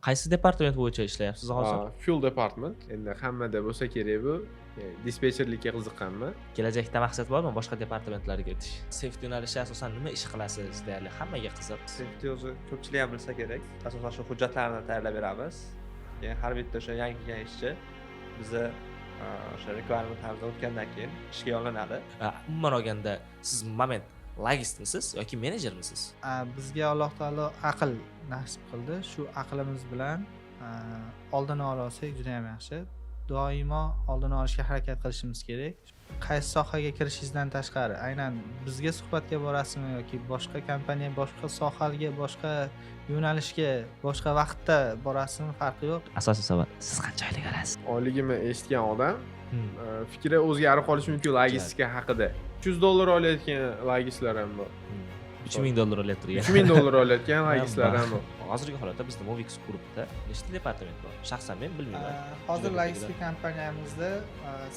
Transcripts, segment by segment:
Qaysi departament bo'yicha ishlayapsiz hozir? Fuel department. Endi hammada bo'lsa kerak bu. Dispetcherlikka qiziqqanman. Kelajakda maqsad bormi boshqa departamentlarga o'tish? Safety yo'nalishi asosan nima ish qilasiz deyarli hammaga qiziq. Safety o'zi ko'pchilik ham bilsa kerak. Asosan shu hujjatlarni tayyorlab beramiz. Keyin har bitta o'sha yangi kelgan ishchi bizni o'sha requirementlardan o'tgandan keyin ishga yo'llanadi. Umuman olganda siz moment logistmisiz yoki menejermisiz? Bizga Alloh taolo aql nasib qildi. Shu aqlimiz bilan oldini olsak juda ham yaxshi. Doimo oldini olishga harakat qilishimiz kerak. Qaysi sohaga kirishingizdan tashqari, aynan bizga suhbatga borasizmi yoki boshqa kompaniya, boshqa sohaga, boshqa yo'nalishga, boshqa vaqtda borasizmi, farqi yo'q. Asosiy savol, siz qancha oylik olasiz? Oyligimni eshitgan odam fikri o'zgarib qolishi mumkin logistika haqida. $300 olayotgan logistlar ham bor. $3000 olyapti. $3000 olayotgan logistlar ham bor. Hozirgi holatda bizda Movix guruhida nechta departament bor? Shaxsan men bilmayman. Hozir logistika kompaniyamizda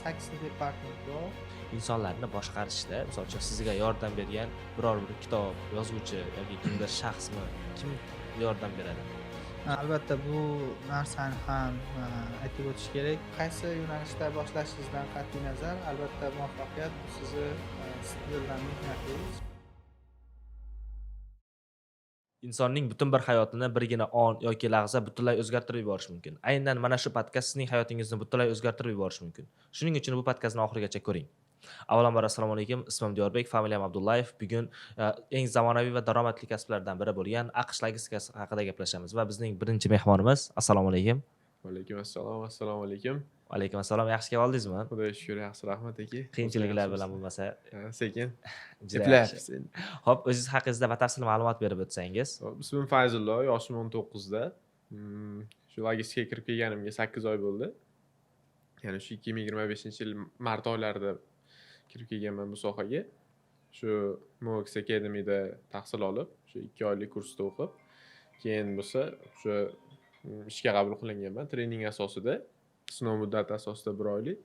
8 ta departament bor. Insonlarni boshqarishda, misol uchun sizga yordam bergan biror bir kitob yozuvchi yoki kimdir shaxsmi, kim yordam beradi? Albatta bu narsani ham aytib o'tish kerak. Qaysi yo'nalishda boshlashingizdan qat'iy nazar, albatta muvaffaqiyat sizni sizlardan mehnatingiz. Insonning butun bir hayotini birgina on yoki lahza butunlay o'zgartirib yuborishi mumkin. Aynan mana shu podkast sizning hayotingizni butunlay o'zgartirib yuborishi mumkin. Shuning uchun bu podkastni oxirigacha ko'ring. Avvalambor assalomu alaykum, ismim Diyorbek, familiyam Abdullayev. Bugun eng zamonaviy va daromadli kasblardan biri bo'lgan AQSh logistikasi haqida gaplashamiz va bizning birinchi mehmonimiz, assalomu alaykum. Va alaykum assalom, assalomu alaykum. Va alaykum assalom, yaxshi kelib oldingizmi? Xudoga shukr, yaxshi, rahmat aka. Qiyinchiliklar bilan bo'lmasa, sekin. Juda Xo'p, o'zingiz haqingizda batafsil ma'lumot berib o'tsangiz. Ismim Fayzullo, yoshim 19 da. Shu logistikaga kirib kelganimga 8 oy bo'ldi. Ya'ni shu 2025-yil mart oylarida kirib kelganman bu sohaga. Shu Movix Academy'da tahsil olib, shu 2 oylik kursda o'qib, keyin bo'lsa shu ishga qabul qilinganman trening asosida, sinov muddati asosida 1 oylik.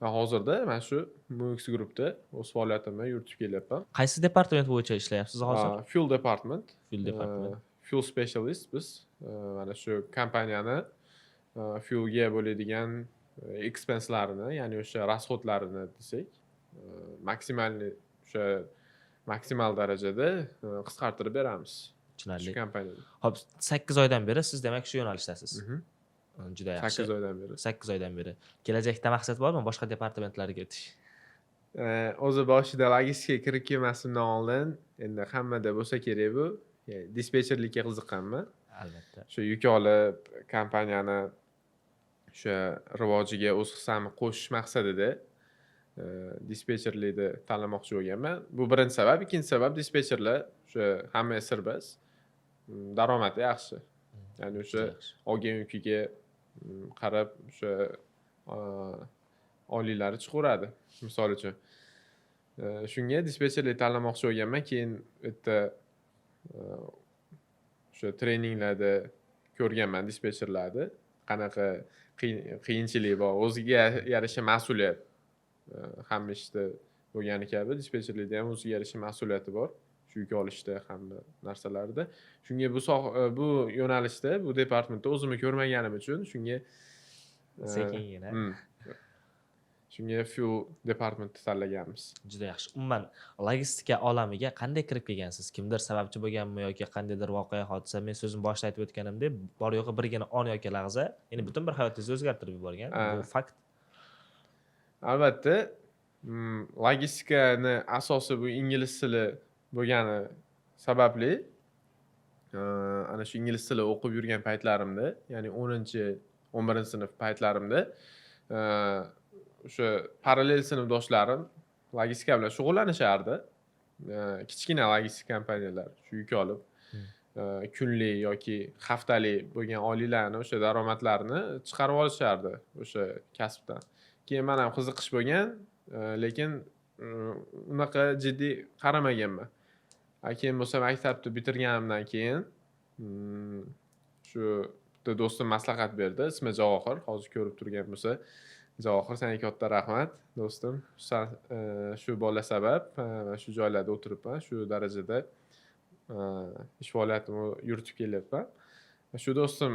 Va hozirda men shu Movix guruhda o'z faoliyatimni yuritib kelyapman. Qaysi departament bo'yicha ishlayapsiz hozir? Fuel department. Fuel department. Fuel specialist biz. Mana shu kompaniyani fuelga bo'ladigan expense'larini, ya'ni o'sha rasxodlarini desak, maksimal darajada qisqartirib beramiz. Tushunarli. Shu kompaniyada. Xo'p, 8 oydan beri siz demak shu yo'nalishdasiz. Juda yaxshi. 8 oydan beri. 8 oydan beri. Kelajakda maqsad bormi boshqa departamentlarga o'tish? O'zi boshida logistikaga kirib kelmasimdan oldin, endi hammada bo'lsa kerak bu, dispetcherlikka qiziqqanman. Albatta. Shu yuk olib kompaniyani o'sha rivojiga o'z hissamni qo'shish maqsadida dispetcherlikni tanlamoqchi bo'lganman. Bu birinchi sabab. Ikkinchi sabab dispetcherlar o'sha hamma serbest, daromadi yaxshi. Ya'ni o'sha olgan yukiga qarab o'sha oyliklari chiqaveradi. Misol uchun. Shunga dispetcherlik tanlamoqchi bo'lganman. Keyin bitta o'sha treninglarda ko'rganman dispetcherlarni. Qanaqa qiyinchilik bor, o'ziga yarasha mas'uliyat. Hamma ishda bo'lgani kabi dispetcherlikda ham o'ziga yarasha mas'uliyati bor. Shu yuk olishda hamma narsalarda. Shunga bu yo'nalishda, bu departamentda o'zimni ko'rmaganim uchun shunga sekingina. Shunga fuel departamentni tanlaganmiz. Juda yaxshi. Umuman logistika olamiga qanday kirib kelgansiz? Kimdir sababchi bo'lganmi yoki qandaydir voqea hodisa? Men so'zim boshida aytib o'tganimdek, bor yo'qi birgina on yoki lahza, ya'ni butun bir hayotingizni o'zgartirib yuborgan. Bu fakt. Albatta, logistikani asosi bu ingliz tili bo'lgani sababli ana shu ingliz tili o'qib yurgan paytlarimda, ya'ni 10-11 sinf paytlarimda o'sha parallel sinfdoshlarim logistika bilan shug'ullanishardi. Kichkina logistika kompaniyalar shu yuk olib kunlik yoki haftalik bo'lgan oyliklarni, o'sha daromadlarini chiqarib olishardi o'sha kasbdan. Keyin men ham qiziqish bo'lgan, lekin unaqa jiddiy qaramaganman. Keyin bo'lsa maktabni bitirganimdan keyin shu bitta do'stim maslahat berdi, ismi Javohir, hozir ko'rib turgan bo'lsa, Javohir, senga katta rahmat, do'stim. Shu bola sabab shu joylarda o'tiribman, shu darajada ish faoliyatimni yuritib kelyapman. Shu do'stim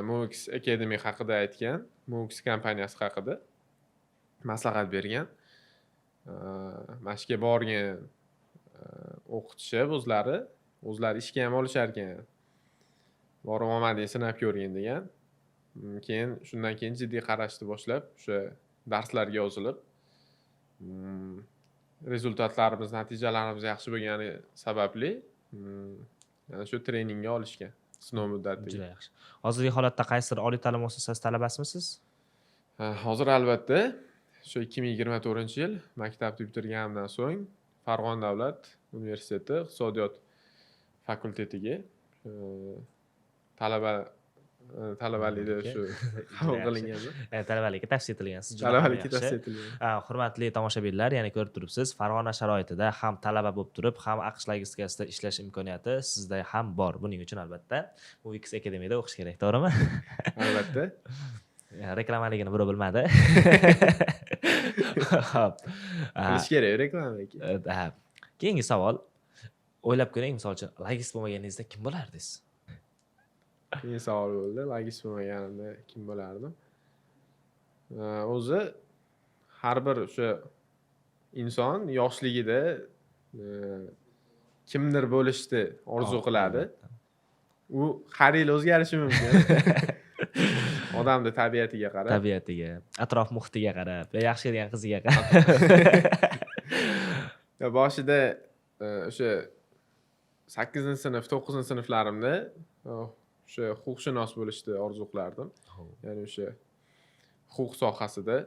MOX Academy haqida aytgan, MOX kompaniyasi haqida maslahat bergan. Mana shu yerga borgan o'qitishib o'zlari ishga ham olishar ekan. Borib omading sinab ko'rgin degan. Keyin shundan keyin jiddiy qarashni boshlab, o'sha darslarga yozilib, rezultatlarimiz, natijalarimiz yaxshi bo'lgani sababli ana shu treningga olishgan sinov muddatiga. Juda yaxshi. Hozirgi holatda qaysidir oliy ta'lim muassasasi talabasimisiz? Hozir albatta shu 2024-yil maktabni bitirganimdan so'ng Farg'ona davlat universiteti iqtisodiyot fakultetiga talabalikda shu qabul qilinganman. Talabalikka tavsiya etilgansiz. Talabalikka tavsiya etilgan. Hurmatli tomoshabinlar, ya'ni ko'rib turibsiz, Farg'ona sharoitida ham talaba bo'lib turib, ham AQSh logistikasida ishlash imkoniyati sizda ham bor. Buning uchun albatta UX Academy'da o'qish kerak, to'g'rimi? Albatta. Reklamaligini birov bilmadi. Xo'p. Bilish kerak reklamaga. Keyingi savol. O'ylab ko'ring, misol uchun, logist bo'lmaganingizda kim bo'lardingiz? Keyin savol bo'ldi. Logist bo'lmaganimda kim bo'lardim? O'zi har bir o'sha inson yoshligida kimdir bo'lishni orzu qiladi. U har yil o'zgarishi mumkin. Odamni tabiatiga qarab. Tabiatiga, atrof muhitiga qarab, yaxshi ko'rgan qiziga qarab. Boshida o'sha 8-sinf, 9-sinflarimda o'sha huquqshunos bo'lishni orzu qilardim. Ya'ni o'sha huquq sohasida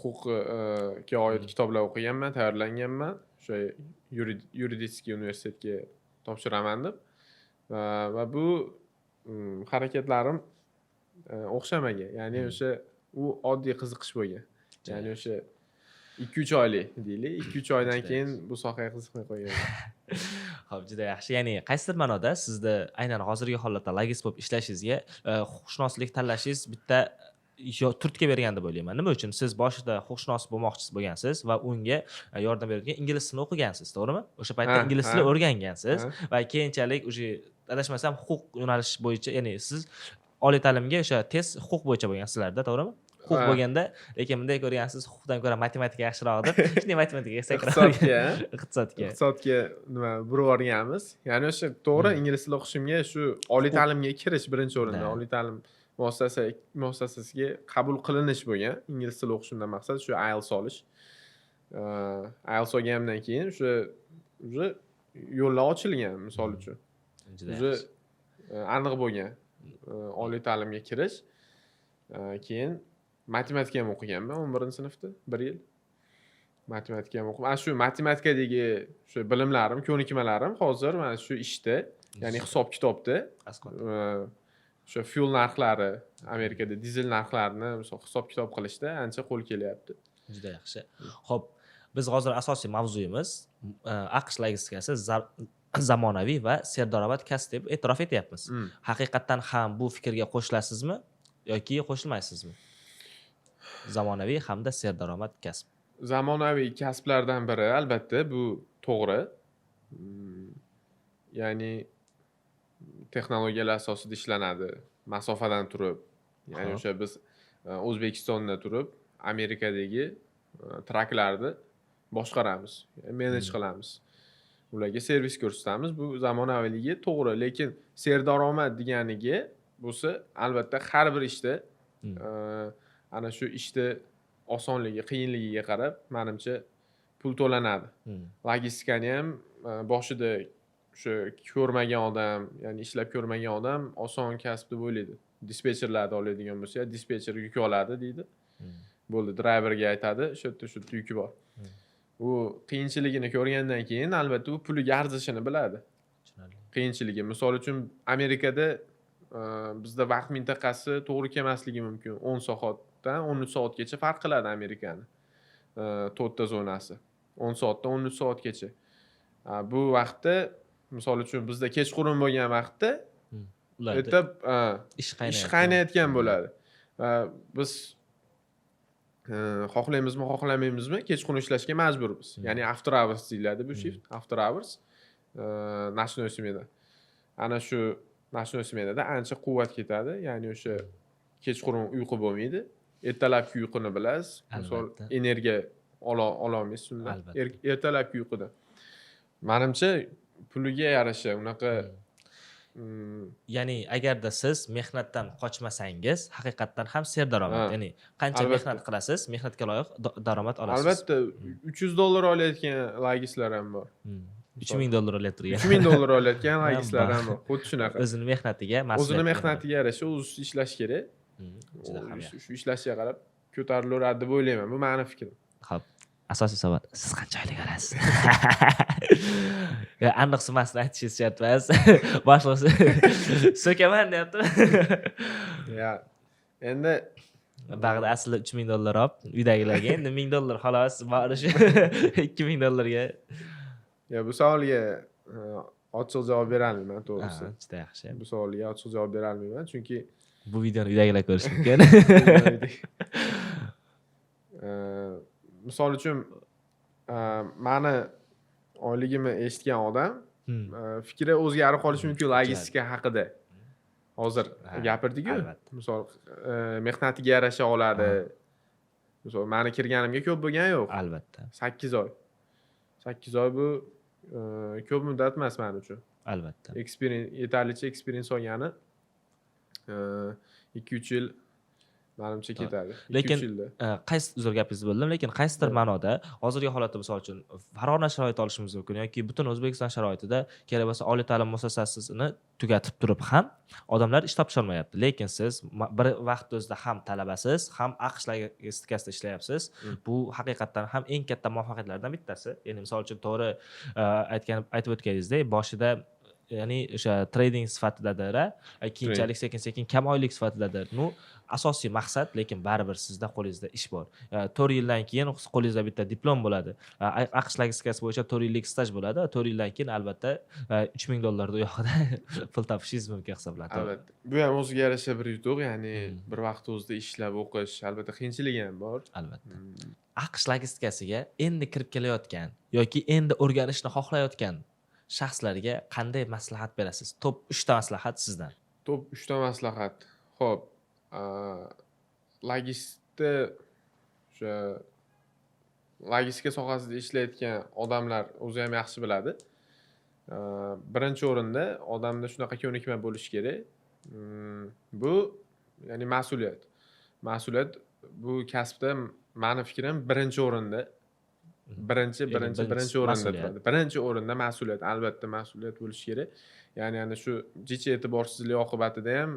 huquqqa oid kitoblar o'qiganman, tayyorlanganman. O'sha yuridiskiy universitetga topshiraman deb. Va bu harakatlarim o'xshamagan. Ya'ni o'sha u oddiy qiziqish bo'lgan. Ya'ni o'sha 2-3 oylik deylik. 2-3 oydan keyin bu sohaga qiziqmay qo'yganman. Xo'p, juda yaxshi. Ya'ni qaysidir ma'noda sizda aynan hozirgi holatda logist bo'lib ishlashingizga huquqshunoslik tanlashingiz bitta turtki bergan deb o'ylayman. Nima uchun? Siz boshida huquqshunos bo'lmoqchisiz bo'lgansiz va unga yordam beradigan ingliz tilini o'qigansiz, to'g'rimi? O'sha paytda ingliz tilini o'rgangansiz va keyinchalik o'sha adashmasam huquq yo'nalishi bo'yicha, ya'ni siz oliy ta'limga o'sha test huquq bo'yicha bo'lgansizlarda, to'g'rimi? Huquq bo'lganda, lekin bunday ko'rgansiz, huquqdan ko'ra matematika yaxshiroq deb, shunday matematikaga sakrab iqtisodga nima burib olganmiz. Ya'ni o'sha to'g'ri ingliz tili o'qishimga shu oliy ta'limga kirish birinchi o'rinda, oliy ta'lim muassasasiga qabul qilinish bo'lgan. Ingliz tili o'qishimdan maqsad shu IELTS olish. IELTS olganimdan keyin o'sha yo'llar ochilgan, misol uchun. O'zi aniq bo'lgan oliy ta'limga kirish. Keyin matematika ham o'qiganman 11-sinfda 1 yil. Matematika ham o'qib, shu matematikadagi shu bilimlarim, ko'nikmalarim hozir mana shu ishda, ya'ni hisob-kitobda o'sha fuel narxlari, Amerikada dizel narxlarini hisob-kitob qilishda ancha qo'l kelyapti. Juda yaxshi. Xo'p, biz hozir asosiy mavzuyimiz AQSh logistikasi zamonaviy va serdaromad kasb deb e'tirof etyapmiz. Haqiqatan ham bu fikrga qo'shilasizmi yoki qo'shilmaysizmi? Zamonaviy hamda serdaromad kasb. Zamonaviy kasblardan biri albatta bu to'g'ri. Ya'ni texnologiyalar asosida ishlanadi, masofadan turib. Ya'ni o'sha biz O'zbekistonda turib, Amerikadagi traklarni boshqaramiz, manage qilamiz. Ularga servis ko'rsatamiz. Bu zamonaviyligi to'g'ri, lekin serdaromad deganiga bo'lsa, albatta har bir ishda ana shu ishda osonligi, qiyinligiga qarab, menimcha pul to'lanadi. Logistikani ham boshida o'sha ko'rmagan odam, ya'ni ishlab ko'rmagan odam oson kasb deb o'ylaydi. Dispetcherlarni oladigan bo'lsa, dispetcher yuk oladi deydi. Bo'ldi, driverga aytadi, shu yerda yuki bor. U qiyinchiligini ko'rgandan keyin albatta u puliga arzishini biladi. Qiyinchiligi. Misol uchun Amerikada bizda vaqt mintaqasi to'g'ri kelmasligi mumkin. 10 soatdan 13 soatgacha farq qiladi Amerikani. 4 ta zonasi. 10 soatdan 13 soatgacha. Bu vaqtda misol uchun bizda kechqurun bo'lgan vaqtda ularda ish qaynayotgan bo'ladi. Biz xohlaymizmi, xohlamaymizmi, kechqurun ishlashga majburmiz. Ya'ni after hours deyiladi bu shift, after hours. Nashnoy smenada. Ana shu mashina smenada ancha quvvat ketadi. Ya'ni o'sha kechqurun uyqu bo'lmaydi. Ertalabki uyquni bilasiz. Misol Albatta. energiya ololmaysiz undan. Albatta. Ertalabki uyquda. Menimcha puliga yarasha unaqa Ya'ni agarda siz mehnatdan qochmasangiz, haqiqatdan ham serdaromad. Ha. Ya'ni qancha Albatta. mehnat qilasiz, mehnatga loyiq daromad olasiz. albatta $300 olayotgan lagislar ham bor. $3000 olyapti. $3000 olayotgan lagislar ham bor. Xuddi shunaqa. O'zini mehnatiga O'zini mehnatiga yarasha o'zi ishlash kerak. Juda ham yaxshi. Shu ishlashiga qarab ko'tarilaveradi deb o'ylayman. Bu meni fikrim. Xo'p. Asosiy savol, siz qancha oylik olasiz? Ya aniq summasini aytishingiz shart emas. Boshlig'i so'kaman deyapti. Ya endi Bag'da aslida $3000 olib, uydagilarga endi $1000 xolos, bari shu $2000 ya bu savolga ochiq javob bera olmayman to'g'risi. juda yaxshi. Bu savolga ochiq javob bera olmayman chunki Bu videoni uydagilar ko'rishi mumkin. misol uchun mani oyligimni eshitgan odam fikri o'zgarib qolishi mumkin logistika haqida. Hozir gapirdik-ku. Albatta. Misol mehnatiga yarasha oladi. Misol meni kirganimga ko'p bo'lgani yo'q. Albatta. 8 oy. 8 oy bu ko'p muddat emas men uchun. Albatta. Yetarlicha experience olgani 2-3 yil menimcha ketadi. Lekin 2-3 yilda. qaysi uzr gapingizni bo'ldim, lekin qaysidir ma'noda hozirgi holatda misol uchun Farg'ona sharoiti olishimiz mumkin yoki butun O'zbekiston sharoitida kerak bo'lsa oliy ta'lim muassasasini tugatib turib ham odamlar ish topisholmayapti. Lekin siz bir vaqt o'zida ham talabasiz, ham AQSh logistikasida ishlayapsiz. Bu haqiqatdan ham eng katta muvaffaqiyatlardan bittasi. Ya'ni misol uchun to'g'ri aytib o'tganingizdek, boshida ya'ni o'sha trading sifatidadir, keyinchalik sekin-sekin kam oylik sifatidadir. Asosiy maqsad, lekin baribir sizda qo'lingizda ish bor. 4 yildan keyin qo'lingizda bitta diplom bo'ladi. AQSh logistikasi bo'yicha 4 yillik staj bo'ladi. 4 yildan keyin albatta $3000 u yoqda pul topishingiz mumkin hisoblanadi. Albatta. Bu ham o'ziga yarasha bir yutuq, ya'ni bir vaqt o'zida ishlab o'qish, albatta qiyinchiligi ham bor. Albatta. AQSh logistikasiga endi kirib kelayotgan yoki endi o'rganishni xohlayotgan shaxslarga qanday maslahat berasiz? Top 3 ta maslahat sizdan. Top 3 ta maslahat. Xo'p, logistika sohasida ishlayotgan odamlar o'zi ham yaxshi biladi. Birinchi o'rinda odamda shunaqa ko'nikma bo'lishi kerak. Bu ya'ni mas'uliyat. Mas'uliyat bu kasbda meni fikrim birinchi o'rinda. Birinchi o'rinda turadi. Birinchi o'rinda mas'uliyat, albatta mas'uliyat bo'lishi kerak. Ya'ni ana shu jicha e'tiborsizlik oqibatida ham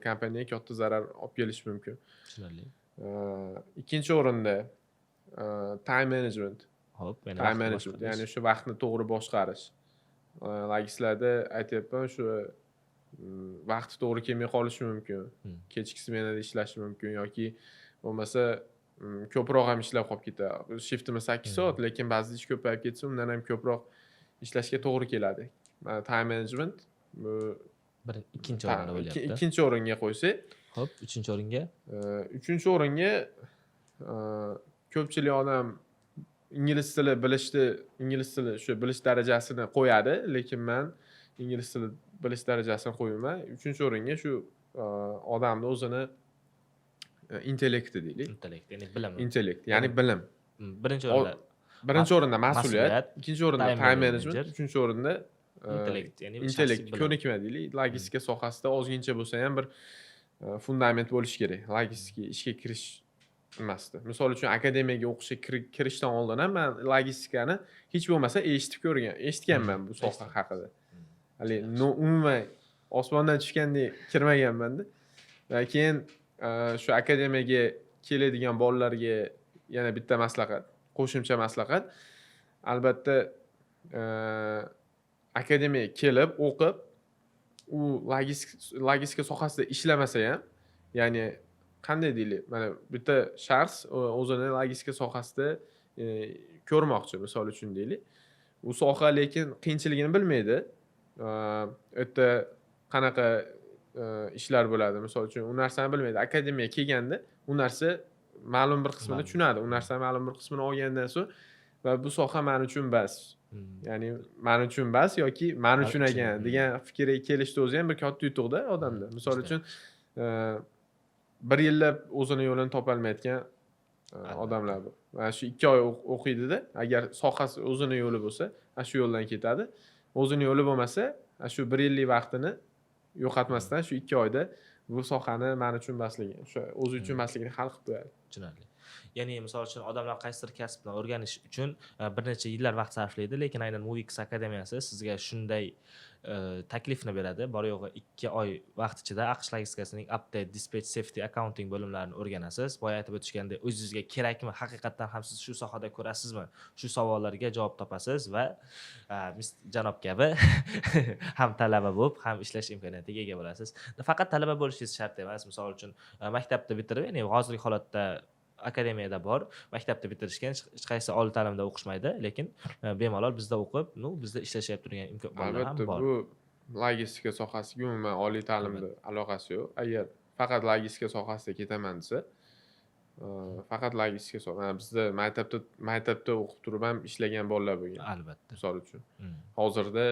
kompaniyaga katta zarar olib kelishi mumkin. Tushunarli. Ikkinchi o'rinda time management. Xo'p, Time management, ya'ni shu vaqtni to'g'ri boshqarish. Logislarda aytyapman, shu vaqti to'g'ri kelmay qolishi mumkin. Kechki smenada ishlashi mumkin yoki bo'lmasa ko'proq ham ishlab qolib ketadi. Shiftimiz 8 soat, lekin ba'zida ish ko'payib ketsa, undan ham ko'proq ishlashga to'g'ri keladi. Time management bu ikkinchi o'rinda bo'lyapti. Ikkinchi o'ringa qo'ysak, Xo'p, uchinchi o'ringa? Uchinchi o'ringa ko'pchilik odam ingliz tili shu bilish darajasini qo'yadi, lekin men ingliz tili bilish darajasini qo'ymayman. Uchinchi o'ringa shu odamni o'zini intellekti deylik. Intellekt, ya'ni bilim. Intellekt, ya'ni bilim. Birinchi o'rinda mas'uliyat, ikkinchi o'rinda time management, uchinchi o'rinda intellekt, ya'ni intellekt, ko'nikma deylik. Logistika sohasida ozgincha bo'lsa ham bir fundament bo'lishi kerak. Logistika ishga kirish emasdi. Misol uchun akademiyaga o'qishga kirishdan oldin ham men logistikani hech bo'lmasa eshitganman bu soha haqida. Hali umuman osmondan tushgandek kirmaganman-da. Va keyin shu akademiyaga keladigan bolalarga yana bitta maslahat, qo'shimcha maslahat. Albatta akademiyaga kelib o'qib, u logistika sohasida ishlamasa ham, ya'ni qanday deylik, mana bitta shaxs o'zini logistika sohasida ko'rmoqchi, misol uchun deylik. U soha lekin qiyinchiligini bilmaydi. O'tda qanaqa ishlar bo'ladi, misol uchun u narsani bilmaydi. Akademiyaga kelganda u narsa ma'lum bir qismini tushunadi. U narsa ma'lum bir qismini olgandan so'ng va bu soha men uchun bas. Ya'ni men uchun bas yoki men uchun uchun, ekan degan fikrga kelishdi o'zi ham bir katta yutuqda odamda. Misol juda. uchun bir yillab o'zini yo'lini topolmayotgan odamlar bor. Mana shu 2 oy o'qiydida, agar sohasi o'zini yo'li bo'lsa, ana shu yo'ldan ketadi. O'zini yo'li bo'lmasa, ana shu 1 yillik vaqtini yo'qotmasdan shu 2 oyda bu sohani men uchun emasligi, o'sha o'zi uchun emasligini hal qilib qo'yadi. Tushunarli. Ya'ni misol uchun odamlar qaysidir kasbni o'rganish uchun bir necha yillar vaqt sarflaydi, lekin aynan Movix akademiyasi sizga shunday taklifni beradi. Bor yo'g'i 2 oy vaqt ichida AQSh logistikasining update, dispatch, safety, accounting bo'limlarini o'rganasiz. Boya aytib o'tishgandek, o'zingizga kerakmi, haqiqatan ham siz shu sohada ko'rasizmi? Shu savollarga javob topasiz va janob kabi ham talaba bo'lib, ham ishlash imkoniyatiga ega bo'lasiz. Faqat talaba bo'lishingiz shart emas. Misol uchun maktabni bitirib, ya'ni hozirgi holatda akademiyada bor, maktabda bitirishgan hech qaysi oliy ta'limda o'qishmaydi, lekin bemalol bizda o'qib, bizda ishlashib turgan imkoniyatlar ham Albatta, bor. bu logistika sohasiga umuman oliy ta'limda aloqasi yo'q. Agar faqat logistika sohasida ketaman desa, faqat logistika sohasi. Bizda maktabda o'qib turib ham ishlagan bolalar bo'lgan. Albatta. Misol uchun. Hozirda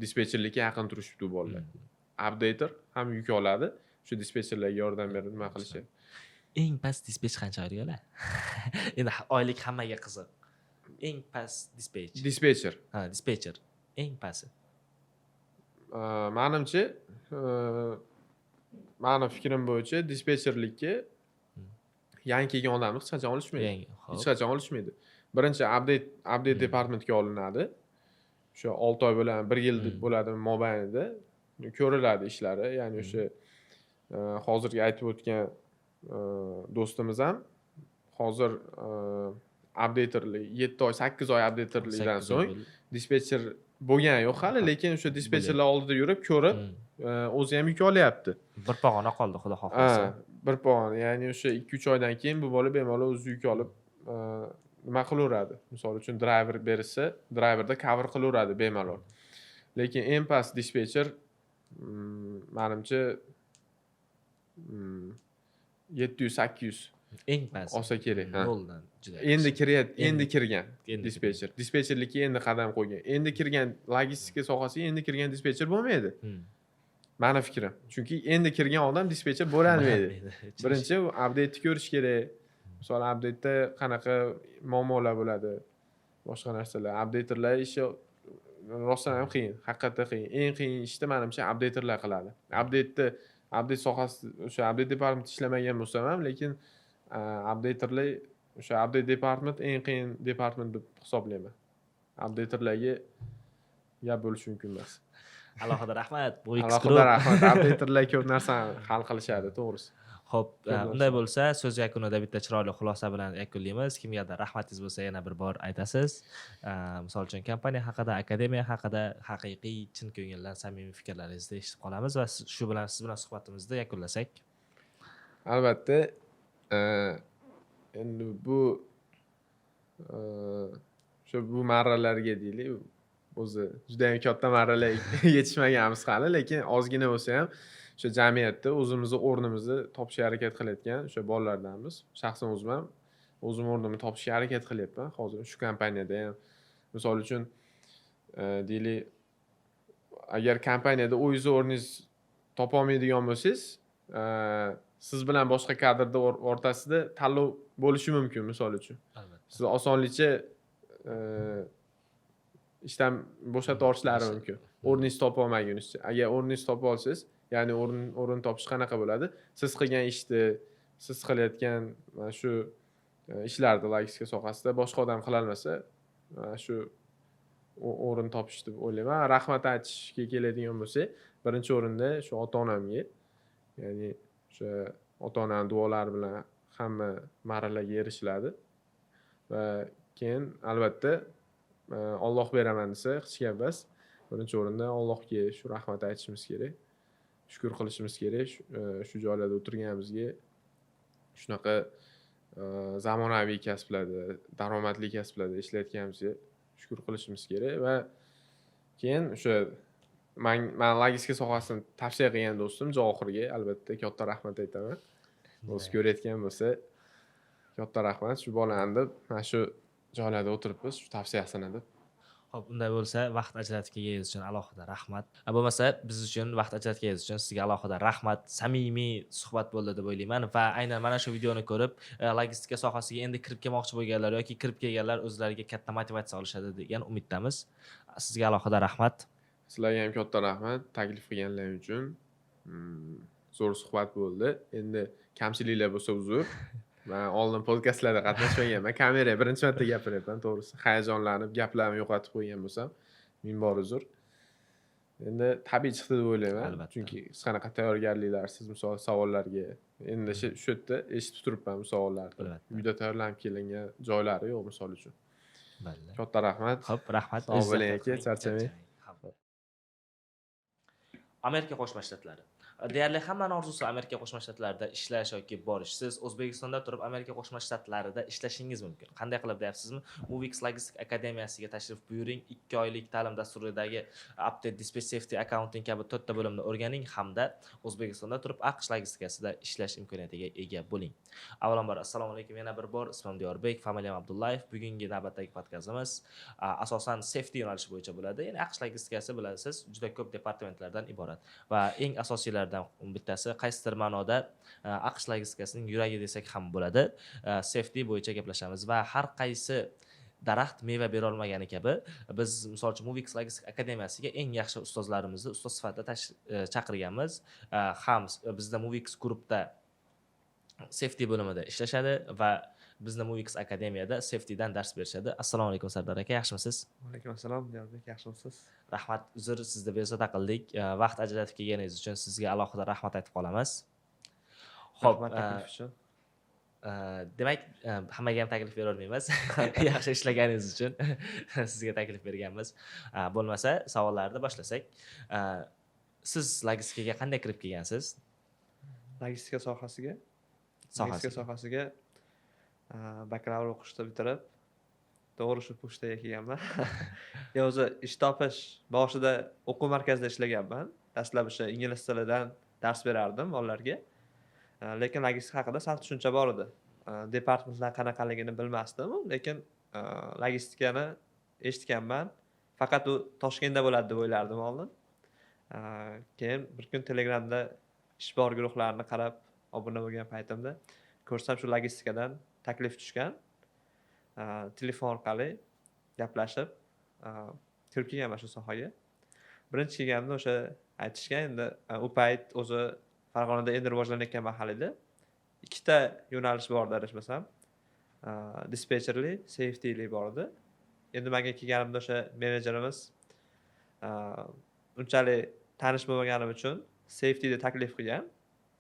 dispetcherlikka yaqin turishibdi bolalar. Updater ham yuk oladi. Shu dispetcherlarga yordam berib nima qilishadi. Eng past dispetch qancha oylik? Endi oylik hammaga qiziq. Eng past dispetch. Dispetcher. Ha, dispetcher. Eng pasti. Menimcha, meni fikrim bo'yicha dispetcherlikka yangi kelgan odamni hech qachon olishmaydi. Hech qachon olishmaydi. Birinchi update departamentga olinadi. O'sha 6 oy bilan 1 yil bo'ladi mobaynida ko'riladi ishlari. Ya'ni o'sha hozirgi aytib o'tgan do'stimiz ham hozir updaterlik 7 oy, 8 oy updaterlikdan so'ng dispetcher bo'lgani yo'q hali, lekin o'sha dispetcherlar oldida yurib ko'rib, o'zi ham yuk olyapti. Bir pog'ona qoldi, xudo xohlasa. Bir pog'ona, ya'ni o'sha 2-3 oydan keyin bu bola bemalol o'zi yuk olib nima qilaveradi. Misol uchun driver bersa, driverda cover qilaveradi bemalol. Lekin eng past dispetcher menimcha 700-800 eng past olsa kerak. Yo'ldan juda. Endi kirgan dispetcher. Dispetcherlikka endi qadam qo'ygan. Endi kirgan logistika sohasiga endi kirgan dispetcher bo'lmaydi. Meni fikrim. Chunki endi kirgan odam dispetcher bo'lolmaydi. Birinchi update'ni ko'rish kerak. Misol update'da qanaqa muammolar bo'ladi, boshqa narsalar. Updaterlar ishi rostdan ham qiyin, haqiqatda qiyin. Eng qiyin ishni menimcha updaterlar qiladi. Update sohasi, o'sha update department ishlamagan bo'lsam ham, lekin updaterlar, o'sha update department eng qiyin department deb hisoblayman. Updaterlarga gap bo'lishi mumkin emas. Alohida rahmat. Alohida rahmat. Updaterlar ko'p narsani hal qilishadi, to'g'risi. Xo'p, unday bo'lsa, so'z yakunida bitta chiroyli xulosa bilan yakunlaymiz. Kimgadir rahmatingiz bo'lsa, yana bir bor aytasiz. Misol uchun kompaniya haqida, akademiya haqida haqiqiy, chin ko'ngildan samimiy fikrlaringizni eshitib qolamiz va shu bilan siz bilan suhbatimizni yakunlasak. Albatta, endi bu marralarga deylik, o'zi juda ham katta marralar yetishmaganmiz hali, lekin ozgina bo'lsa ham o'sha jamiyatda o'zimizni o'rnimizni topishga harakat qilayotgan o'sha bolalardanmiz. Shaxsan o'zim ham o'zim o'rnimni topishga harakat qilyapman. Hozir shu kompaniyada ham misol uchun deylik, agar kompaniyada o'zingiz o'rningiz topa olmaydigan bo'lsangiz, siz bilan boshqa kadrda o'rtasida tanlov bo'lishi mumkin, misol uchun. Siz osonlikcha ishdan bo'shatib olishlari mumkin. O'rningizni topa olmagunizcha. Agar o'rningizni topa olsangiz, ya'ni o'rin topish qanaqa bo'ladi? Siz qilgan ishni, siz qilayotgan mana shu ishlarni logistika sohasida boshqa odam qila olmasa, shu o'rin topish deb o'ylayman. Rahmat aytishga keladigan bo'lsak, birinchi o'rinda shu ota-onamga, ya'ni o'sha ota-onam duolari bilan hamma marralarga erishiladi. Va keyin albatta Alloh beraman desa hech gap emas. Birinchi o'rinda Allohga shu rahmat aytishimiz kerak. Shukr qilishimiz kerak. Shu joylarda o'tirganimizga, shunaqa zamonaviy kasblarda, daromadli kasblarda ishlayotganimizga shukr qilishimiz kerak va keyin o'sha men logistika sohasini tavsiya qilgan do'stim Johirga albatta katta rahmat aytaman. O'zi ko'rayotgan bo'lsa, katta rahmat. Shu bolani mana shu joylarda o'tiribmiz, shu tavsiyasini deb. Xo'p, unday bo'lsa, vaqt ajratib kelganingiz uchun alohida rahmat. Bo'lmasa, biz uchun vaqt ajratib kelganingiz uchun sizga alohida rahmat. Samimiy suhbat bo'ldi deb o'ylayman va aynan mana shu videoni ko'rib, logistika sohasiga endi kirib kelmoqchi bo'lganlar yoki kirib kelganlar o'zlariga katta motivatsiya olishadi degan umiddamiz. Sizga alohida rahmat. Sizlarga ham katta rahmat taklif qilganlaring uchun. Zo'r suhbat bo'ldi. Endi kamchiliklar bo'lsa uzr. Men oldin podkastlarda qatnashmaganman. Kameraga birinchi marta gapiryapman, to'g'risi. Hayajonlanib, gaplarimni yo'qotib qo'ygan bo'lsam, ming bor uzr. Endi tabiiy chiqdi deb o'ylayman. Albatta. Chunki hech qanaqa tayyorgarliklarsiz misol savollarga endi shu yerda eshitib turibman bu savollarni. Albatta. Uyda tayyorlanib kelingan joylari yo'q misol uchun. Bo'ldi. Katta rahmat. Xo'p, rahmat. Sog' bo'ling aka, charchamang. Amerika Qo'shma Shtatlari. Deyarli hammaning orzusi Amerika Qo'shma Shtatlarida ishlash yoki borish. Siz O'zbekistonda turib Amerika Qo'shma Shtatlarida ishlashingiz mumkin. Qanday qilib deyapsizmi? Movix Logistic Akademiyasiga tashrif buyuring. 2 oylik ta'lim dasturidagi Update Dispatch Safety Accounting kabi 4 ta bo'limni o'rganing hamda O'zbekistonda turib AQSh logistikasida ishlash imkoniyatiga ega bo'ling. Avvalambor assalomu alaykum, yana bir bor ismim Diyorbek, familiyam Abdullayev. Bugungi navbatdagi podkastimiz asosan safety yo'nalishi bo'yicha bo'ladi. Ya'ni AQSh logistikasi bilasiz, juda ko'p departamentlardan iborat va eng asosiylardan bittasi qaysidir ma'noda AQSh logistikasining yuragi desak ham bo'ladi. Safety bo'yicha gaplashamiz va har qaysi daraxt meva bera olmagani kabi biz misol uchun Movix Logistic Akademiyasiga eng yaxshi ustozlarimizni ustoz sifatida chaqirganmiz. Ham bizda Movix guruhda safety bo'limida ishlashadi va bizni Movix Akademiyada safetydan dars berishadi. Assalomu alaykum Sardor aka, yaxshimisiz? Alaykum assalom, Diyorbek, yaxshimisiz? Rahmat, uzr sizda bezovta qildik. Vaqt ajratib kelganingiz uchun sizga alohida rahmat aytib qolamiz. Xo'p, Rahmat taklif uchun. demak, hammaga ham taklif bera olmaymiz. Yaxshi ishlaganingiz uchun sizga taklif berganmiz. Bo'lmasa, savollarni boshlasak. Siz logistikaga qanday kirib kelgansiz? Logistika sohasiga bakalavr o'qishni bitirib, to'g'ri shu pochtaga kelganman. O'zi ish topish boshida o'quv markazida ishlaganman. Dastlab o'sha ingliz tilidan dars berardim bolalarga. Lekin logistika haqida sal tushuncha bor edi. Departamentlar qanaqaligini bilmasdim, lekin logistikani eshitganman. Faqat u Toshkentda bo'ladi deb o'ylardim oldin. Keyin bir kun Telegramda ish bor guruhlarni qarab obuna bo'lgan paytimda ko'rsam shu logistikadan taklif tushgan. Telefon orqali gaplashib kirib kelganman shu sohaga. Birinchi kelganimda o'sha aytishgan, endi u payt o'zi Farg'onada endi rivojlanayotgan mahal edi. 2 ta yo'nalish bor adashmasam. Dispatcherli, safetyli bor edi. Endi menga kelganimda o'sha menejerimiz unchalik tanish bo'lmaganim uchun safetyni taklif qilgan.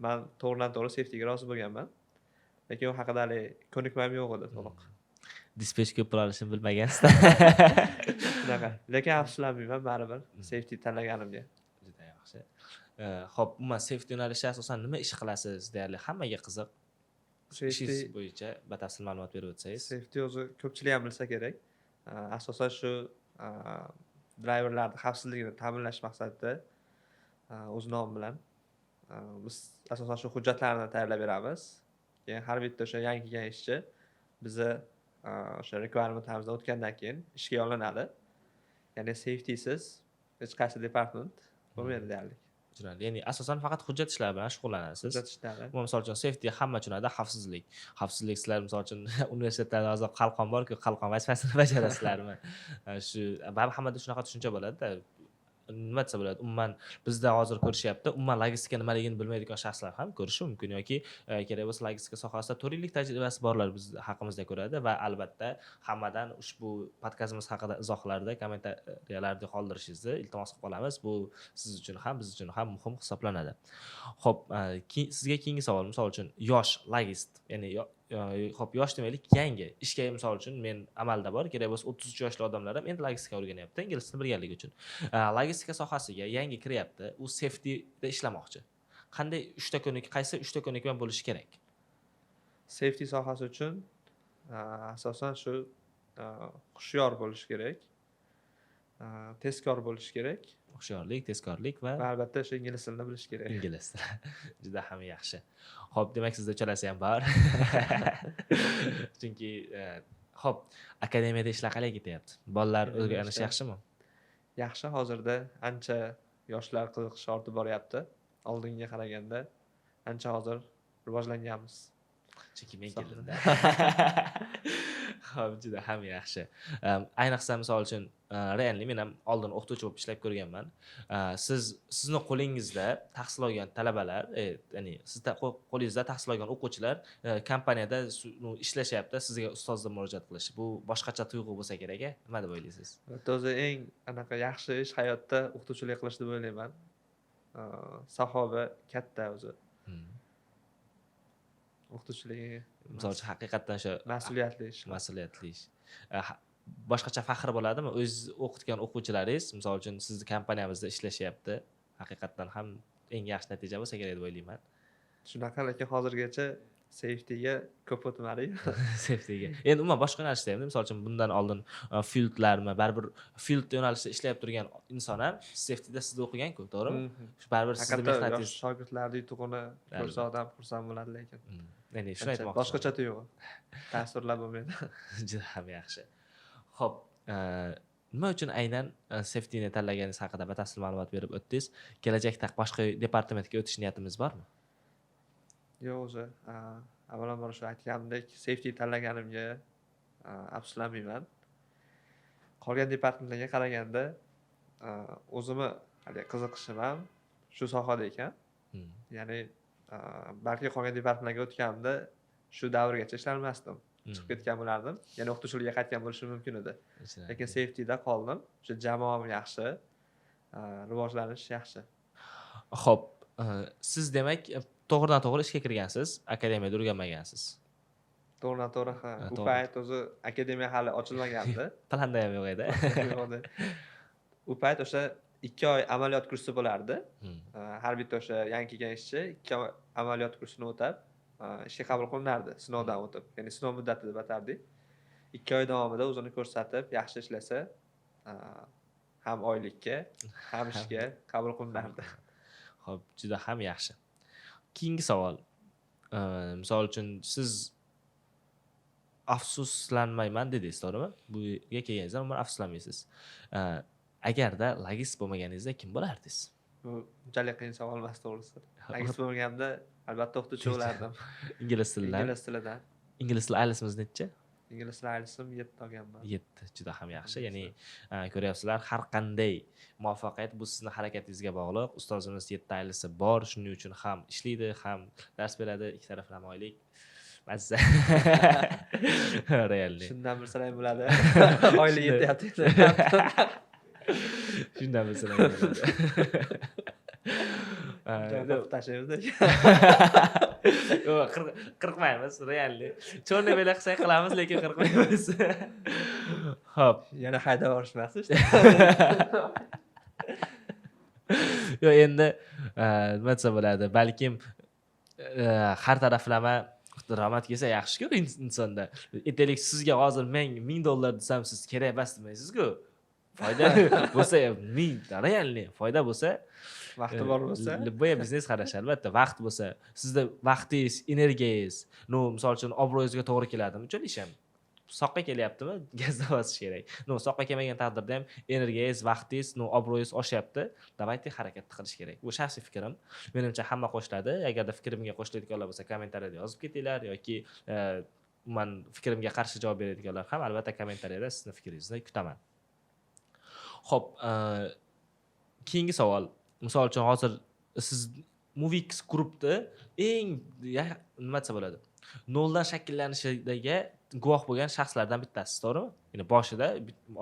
Men to'g'ridan-to'g'ri safetyga rozi bo'lganman. Lekin u haqida hali ko'nikmam yo'q edi to'liq. Dispatch ko'p pul olishini bilmagansiz-da. Shunaqa. Lekin afsuslanmayman baribir safety tanlaganimga. Juda yaxshi. Xo'p, umuman safety yo'nalishi asosan nima ish qilasiz? Deyarli hammaga qiziq. Ishingiz bo'yicha batafsil ma'lumot berib o'tsangiz. Safety o'zi ko'pchilik ham bilsa kerak. Asosan shu driverlarning xavfsizligini ta'minlash maqsadida o'z nomim bilan biz asosan shu hujjatlarni tayyorlab beramiz. Keyin har bitta o'sha yangi kelgan ishchi bizni o'sha requirementlarimizdan o'tgandan keyin ishga yo'llanadi. Ya'ni safetysiz hech qaysi departament bo'lmaydi deyarli. Ya'ni asosan faqat hujjat ishlari bilan shug'ullanasiz. Hujjat ishlari. Misol uchun safety hamma tushunadi, xavfsizlik. Xavfsizlik sizlar misol uchun universitetlarda hozir qalqon bor-ku, qalqon vazifasini bajarasizlarmi? Shu hammada shunaqa tushuncha bo'ladi-da. Nima desa bo'ladi? Umuman bizda hozir ko'rishyapti. Umuman logistika nimaligini bilmaydigan shaxslar ham ko'rishi mumkin yoki kerak bo'lsa logistika sohasida 4 yillik tajribasi borlar biz haqimizda ko'radi va albatta hammadan ushbu podkastimiz haqida izohlarda, kommentariyalarda qoldirishingizni iltimos qilib qolamiz. Bu siz uchun ham, biz uchun ham muhim hisoblanadi. Xo'p, sizga keyingi savol, misol uchun yosh logist, ya'ni xo'p, yosh demaylik, yangi ishga misol uchun men amalda bor, kerak bo'lsa 33 yoshli odamlar ham endi logistika o'rganyapti, ingliz tilini bilganligi uchun. Logistika sohasiga yangi kiryapti, u safetyda ishlamoqchi. Qanday 3 ta ko'nik, qaysi 3 ta ko'nikma bo'lishi kerak? Safety sohasi uchun asosan shu hushyor bo'lish kerak. Tezkor bo'lish kerak. Hushyorlik, tezkorlik va albatta shu ingliz tilini bilish kerak. Ingliz tili. Juda ham yaxshi. Xo'p, demak sizda uchalasi ham bor. Chunki Xo'p, akademiyada ishlar qalay ketyapti? Bolalar Akademiyada o'rganishi ishlar- yaxshimi? Yaxshi, hozirda ancha yoshlar qiziqishi ortib boryapti. Oldinga qaraganda ancha hozir rivojlanganmiz. Chunki men Sağ keldim-da. Xo'p, juda ham yaxshi. Ayniqsa misol uchun, realni men ham oldin o'qituvchi bo'lib ishlab ko'rganman. Sizni qo'lingizda tahsil olgan talabalar, ya'ni qo'lingizda tahsil olgan o'quvchilar kompaniyada ishlashyapti, sizga ustozlar murojaat qilishi. Bu boshqacha tuyg'u bo'lsa kerak-a? Nima deb o'ylaysiz? O'zi eng anaqa yaxshi ish hayotda o'qituvchilik qilish deb o'ylayman. Saxoba katta o'zi. O'qituvchilik Misol uchun haqiqatdan o'sha mas'uliyatli ish. mas'uliyatli ish. Boshqacha faxr bo'ladimi? O'z o'qitgan o'quvchilaringiz, misol uchun sizni kompaniyamizda ishlashyapti. Haqiqatdan ham eng yaxshi natija bo'lsa kerak deb o'ylayman. Shunaqa, lekin hozirgacha safetyga ko'p o'tmadik. Safetyga. Endi umuman boshqa yo'nalishda ham, misol uchun bundan oldin fieldlarmi, baribir field yo'nalishida ishlayib turgan inson ham safetyda sizda o'qigan-ku, to'g'rimi? Shu baribir sizni Haqiqatda mehnatingiz. yosh shogirdlarning yutug'ini ko'rsa odam xursand bo'ladi, lekin Ya'ni shuni ancha aytmoqchiman. boshqacha tuyg'u. Ta'sirlar bo'lmaydi. Juda ham yaxshi. Xo'p, nima uchun aynan safetyni tanlaganingiz haqida batafsil ma'lumot berib o'tdingiz. Kelajakda boshqa departamentga o'tish niyatimiz bormi? Yo'q, o'zi avvalambor shu aytganimdek, safety tanlaganimga afsuslanmayman. Qolgan departamentlarga qaraganda o'zimni hali qiziqishim ham shu sohada ekan. Ya'ni balki qolgan departamentlarga o'tganimda shu davrgacha ishlarmasdim. Chiqib ketgan bo'lardim. Yana o'qituvchilikka qaytgan bo'lishim mumkin edi. Lekin safetyda qoldim. O'sha jamoam yaxshi, rivojlanish yaxshi. Xo'p, siz demak to'g'ridan to'g'ri ishga kirgansiz, akademiyada o'rganmagansiz. To'g'ridan to'g'ri, ha. U payt o'zi akademiya hali ochilmagandi. Planda ham yo'q edi. U payt o'sha 2 oy amaliyot kursi bo'lardi. Har bitta o'sha yangi kelgan ishchi 2 oy amaliyot kursini o'tab, ishga qabul qilinardi, sinovdan o'tib. Ya'ni sinov muddati deb atardik. 2 oy davomida o'zini ko'rsatib, yaxshi ishlasa, ham oylikka, ham ishga qabul qilinardi. Xo'p, juda ham yaxshi. Keyingi savol. Misol uchun siz afsuslanmayman dedingiz, to'g'rimi? Bu yerga kelganingizda umuman afsuslanmaysiz. Agarda logist bo'lmaganingizda kim bo'lardingiz? Bu unchalik qiyin savol emas, to'g'risi. Logist bo'lganimda albatta o'qituvchi bo'lardim. Ingliz tilidan. Ingliz tilidan. Ingliz tili IELTS'imiz necha? Ingliz tili IELTS'im 7 olganman. 7, juda ham yaxshi. Ya'ni ko'ryapsizlar, har qanday muvaffaqiyat bu sizning harakatingizga bog'liq. Ustozimiz 7 IELTS'i bor, shuning uchun ham ishlaydi, ham dars beradi, ikki taraflama oylik. Mazza. Realni. Shundan bilsam ham bo'ladi. Oylik yetyapti. Shundan bilsam ham bo'ladi. Tashlaymiz. Yo'q, qirqmaymiz, realni. Cho'rni bela qilsak qilamiz, lekin qirqmaymiz. Xo'p. Yana haydab yuborishmasin. Yo'q, endi nima desa bo'ladi, balkim har taraflama daromad kelsa yaxshi-ku insonda. Aytaylik, sizga hozir $1000 desam, siz kerak emas demaysiz-ku. Foyda bo'lsa, 1000, realni foyda bo'lsa, Vaqti bor bo'lsa, любой biznes qarash, albatta, vaqt bo'lsa, sizda vaqtingiz, energiyangiz, misol uchun obro'yingizga to'g'ri keladimi? Uchun ish ham soqqa kelyaptimi? Gazda bosish kerak. Soqqa kelmagan taqdirda ham energiyangiz, vaqtingiz, obro'yingiz oshyapti. Davayte harakat qilish kerak. Bu shaxsiy fikrim. Menimcha hamma qo'shiladi. Agarda fikrimga qo'shiladiganlar bo'lsa, kommentariyada yozib ketinglar yoki men fikrimga qarshi javob beradiganlar ham albatta kommentariyada sizni fikringizni kutaman. Xo'p, keyingi savol. Misol uchun hozir siz Movix Groupda eng nima desa bo'ladi? Noldan shakllanishidagi guvoh bo'lgan shaxslardan bittasiz, to'g'rimi? Ya'ni boshida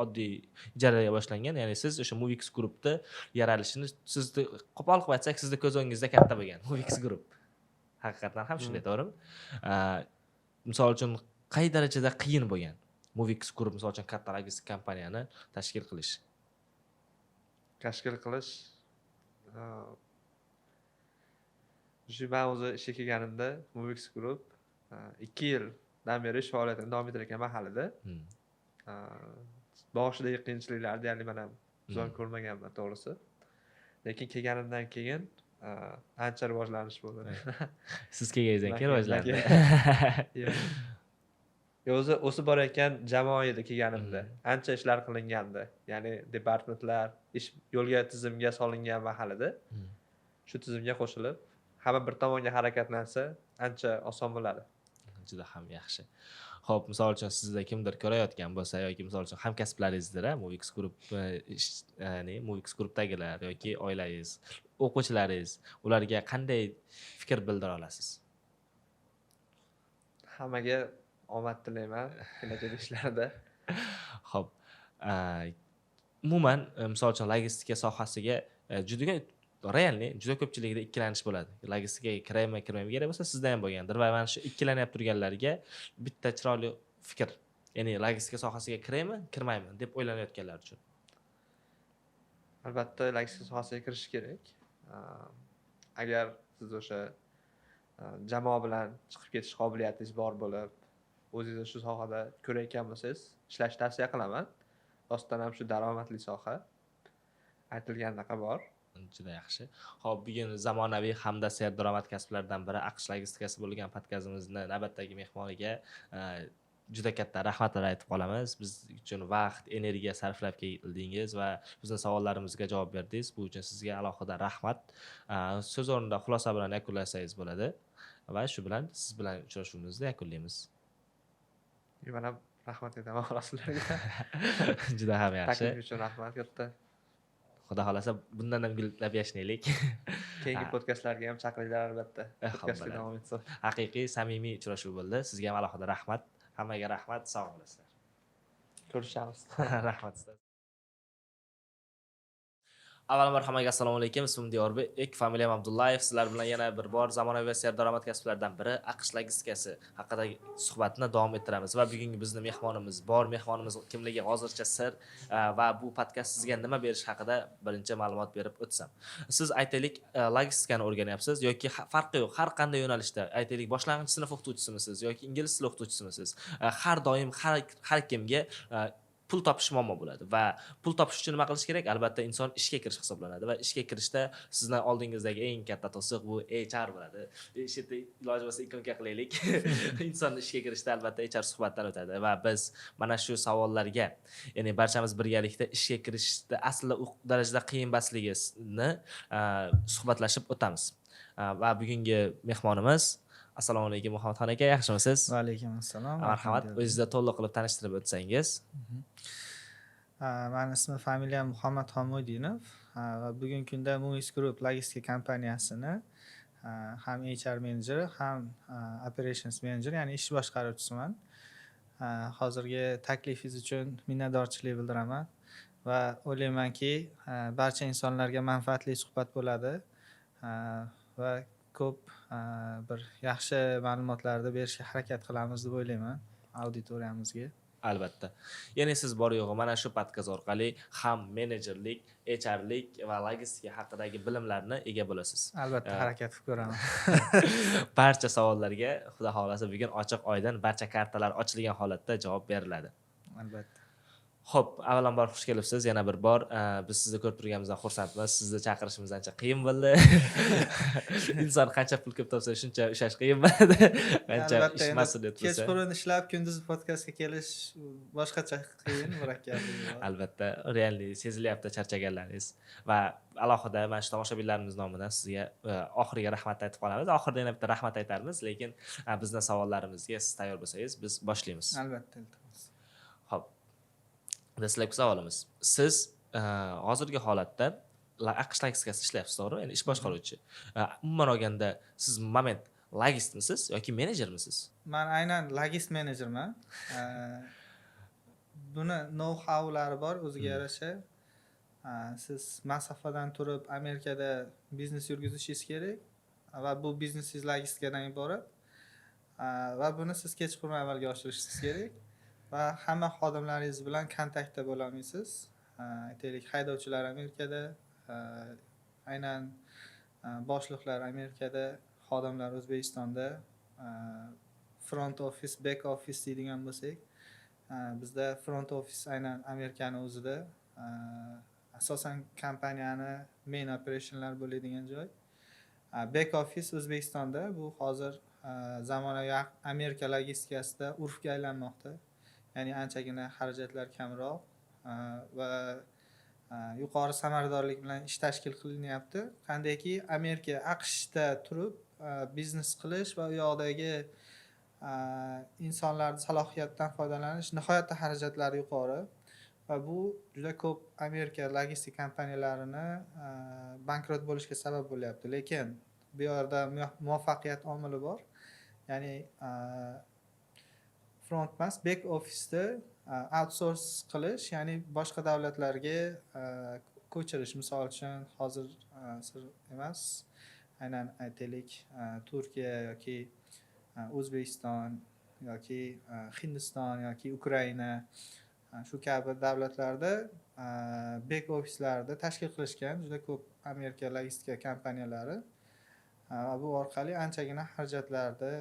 oddiy ijaraga boshlangan, ya'ni siz o'sha Movix Groupda yaralishini sizni qo'pol qilib aytsak, sizni ko'z o'ngingizda katta bo'lgan Movix Group. Haqiqatan ham shunday, to'g'rimi? Misol uchun qay darajada qiyin bo'lgan Movix Group misol uchun katta logistik kompaniyani tashkil qilish? Tashkil qilish men o'zi ishga kelganimda Movix Group 2 yildan beri ish faoliyatini davom ettirgan mahallada. Boshidagi qiyinchiliklarni deyarli men ham zo'r ko'rmaganman, to'g'risi. Lekin kelganimdan keyin ancha rivojlanish bo'ldi. Siz kelganingizdan keyin rivojlandi. o'zi o'sib borayotgan jamoa edi kelganimda. Ancha ishlar qilingandi. Ya'ni departamentlar ish yo'lga tizimga solingan mahalida shu tizimga qo'shilib, hamma bir tomonga harakatlansa, ancha oson bo'ladi. Juda ham yaxshi. Xo'p, misol uchun sizda kimdir ko'rayotgan bo'lsa yoki misol uchun hamkasblaringizda Movix Group ya'ni Movix Groupdagilar yoki oilangiz, o'quvchilaringiz, ularga qanday fikr bildira olasiz? Hammaga omad tilayman kelajak ishlarida. Xo'p, umuman misol uchun logistika sohasiga juda ko'pchiligida ikkilanish bo'ladi. Logistikaga kiraymi, kirmaymi kerak bo'lsa sizda ham bo'lgandir va mana shu ikkilanib turganlarga bitta chiroyli fikr, ya'ni logistika sohasiga kiraymi, kirmaymi deb o'ylanayotganlar uchun. Albatta logistika sohasiga kirish kerak. Agar siz o'sha jamoa bilan chiqib ketish qobiliyatingiz bor bo'lib, o'zingizni shu sohada ko'rayotgan bo'lsangiz, ishlashni tavsiya qilaman. Rostdan ham shu daromadli soha aytilgandaqa bor. Juda yaxshi. Xo'p, bugun zamonaviy hamda serdaromad kasblardan biri AQSh logistikasi bo'lgan podkastimizni navbatdagi mehmoniga juda katta rahmatlar aytib qolamiz. Biz uchun vaqt, energiya sarflab keldingiz va bizning savollarimizga javob berdingiz. Bu uchun sizga alohida rahmat. So'z o'rnida xulosa bilan yakunlasangiz bo'ladi va shu bilan siz bilan uchrashuvimizni yakunlaymiz. Men ham rahmat aytaman sizlarga. Juda ham yaxshi. Taklif uchun rahmat katta. Xudo xolasa bundan ham gullab yashnaylik. Keyingi podkastlarga ham chaqiringlar albatta. Podkastga davom etsin. Haqiqiy samimiy uchrashuv bo'ldi. Sizga ham alohida rahmat. Hammaga rahmat, sog' bo'lasizlar. Ko'rishamiz. Rahmat sizlarga. Avvalambor hammaga assalomu alaykum. Ismim Diyorbek, familiyam Abdullayev. Sizlar bilan yana bir bor zamonaviy va serdaromad kasblardan biri AQSh logistikasi haqidagi suhbatni davom ettiramiz va bugungi bizning mehmonimiz bor. Mehmonimiz kimligi hozircha sir va bu podkast sizga nima berish haqida birinchi ma'lumot berib o'tsam. Siz aytaylik logistikani o'rganyapsiz yoki farqi yo'q, har qanday yo'nalishda aytaylik boshlang'ich sinf o'qituvchisimisiz yoki ingliz tili o'qituvchisimisiz, har doim har kimga pul topish muammo bo'ladi va pul topish uchun nima qilish kerak? Albatta inson ishga kirish hisoblanadi va ishga kirishda sizning oldingizdagi eng katta to'siq bu HR bo'ladi. Shu yerda iloji bo'lsa ikkonga qilaylik. Inson ishga kirishda albatta HR suhbatdan o'tadi va biz mana shu savollarga, ya'ni barchamiz birgalikda ishga kirishda aslida u darajada qiyin emasligini suhbatlashib o'tamiz. Va bugungi mehmonimiz Assalomu alaykum Muhammadxon aka, yaxshimisiz? Va alaykum assalom. Marhamat, o'zingizni to'liq qilib tanishtirib o'tsangiz. Meni ismim, familiyam Muhammadxon Mo'ydinov va bugungi kunda Movix Group logistika kompaniyasini ham HR menejeri, ham operations manager, ya'ni ish boshqaruvchisiman. Hozirgi taklifingiz uchun minnatdorchilik bildiraman va o'ylaymanki, barcha insonlarga manfaatli suhbat bo'ladi va ko'p bir yaxshi ma'lumotlarni berishga harakat qilamiz deb o'ylayman auditoriyamizga. Albatta. Ya'ni siz bor yo'g'i mana shu podkast orqali ham menejerlik, HRlik va logistika haqidagi bilimlarni ega bo'lasiz. Albatta harakat qilib ko'raman. Barcha savollarga xudo xolasa bugun ochiq oydin barcha kartalar ochilgan holatda javob beriladi. Albatta. Xo'p, avvalambor xush kelibsiz yana bir bor. Biz sizni ko'rib turganimizdan xursandmiz. Sizni chaqirishimiz ancha qiyin bo'ldi. Inson qancha pul ko'p topsa shuncha ishlash qiyin bo'ladi. Qancha ish mas'uliyat bo'lsa. Kechqurun ishlab, kunduz podkastga kelish boshqacha qiyin, murakkabligi bor. Albatta, realli sezilyapti charchaganlaringiz va alohida mana shu tomoshabinlarimiz nomidan sizga oxiriga rahmat aytib qolamiz. Oxirida yana bitta rahmat aytamiz, lekin bizning savollarimizga siz tayyor bo'lsangiz, biz boshlaymiz. Albatta, iltimos. Xo'p. Dastlabki savolimiz. Siz hozirgi holatda AQSh logistikasida ishlayapsiz, to'g'rimi? Ya'ni ish boshqaruvchi. Umuman olganda siz moment logistmisiz yoki menejermisiz? Men aynan logist menejerman. Buni know-howlari bor o'ziga yarasha. Siz masofadan turib Amerikada biznes yurgizishingiz kerak va bu biznesingiz logistikadan iborat. Va buni siz kechqurun amalga oshirishingiz kerak. Va hamma xodimlaringiz bilan kontaktda bo'la olmaysiz. Aytaylik, haydovchilar Amerikada, aynan boshliqlar Amerikada, xodimlar O'zbekistonda, front office, back office deydigan bo'lsak, bizda front office aynan Amerikani o'zida, asosan kompaniyani main operationlar bo'ladigan joy. back office O'zbekistonda bu hozir zamonaviy Amerika logistikasida urfga aylanmoqda. Ya'ni anchagina xarajatlar kamroq va yuqori samaradorlik bilan ish tashkil qilinyapti. Qandayki Amerika AQShda turib biznes qilish va u yoqdagi insonlarning salohiyatidan foydalanish nihoyatda xarajatlari yuqori va bu juda ko'p Amerika logistik kompaniyalarini bankrot bo'lishiga sabab bo'lyapti. Lekin bu yerda muvaffaqiyat omili bor. Ya'ni front emas, back office'da outsource qilish, ya'ni boshqa davlatlarga ko'chirish. Misol uchun hozir sir emas, aynan aytaylik Turkiya yoki O'zbekiston yoki Hindiston yoki Ukraina shu kabi davlatlarda back office'larda tashkil qilishgan juda ko'p Amerika logistika kompaniyalari. Bu orqali anchagina xarajatlarni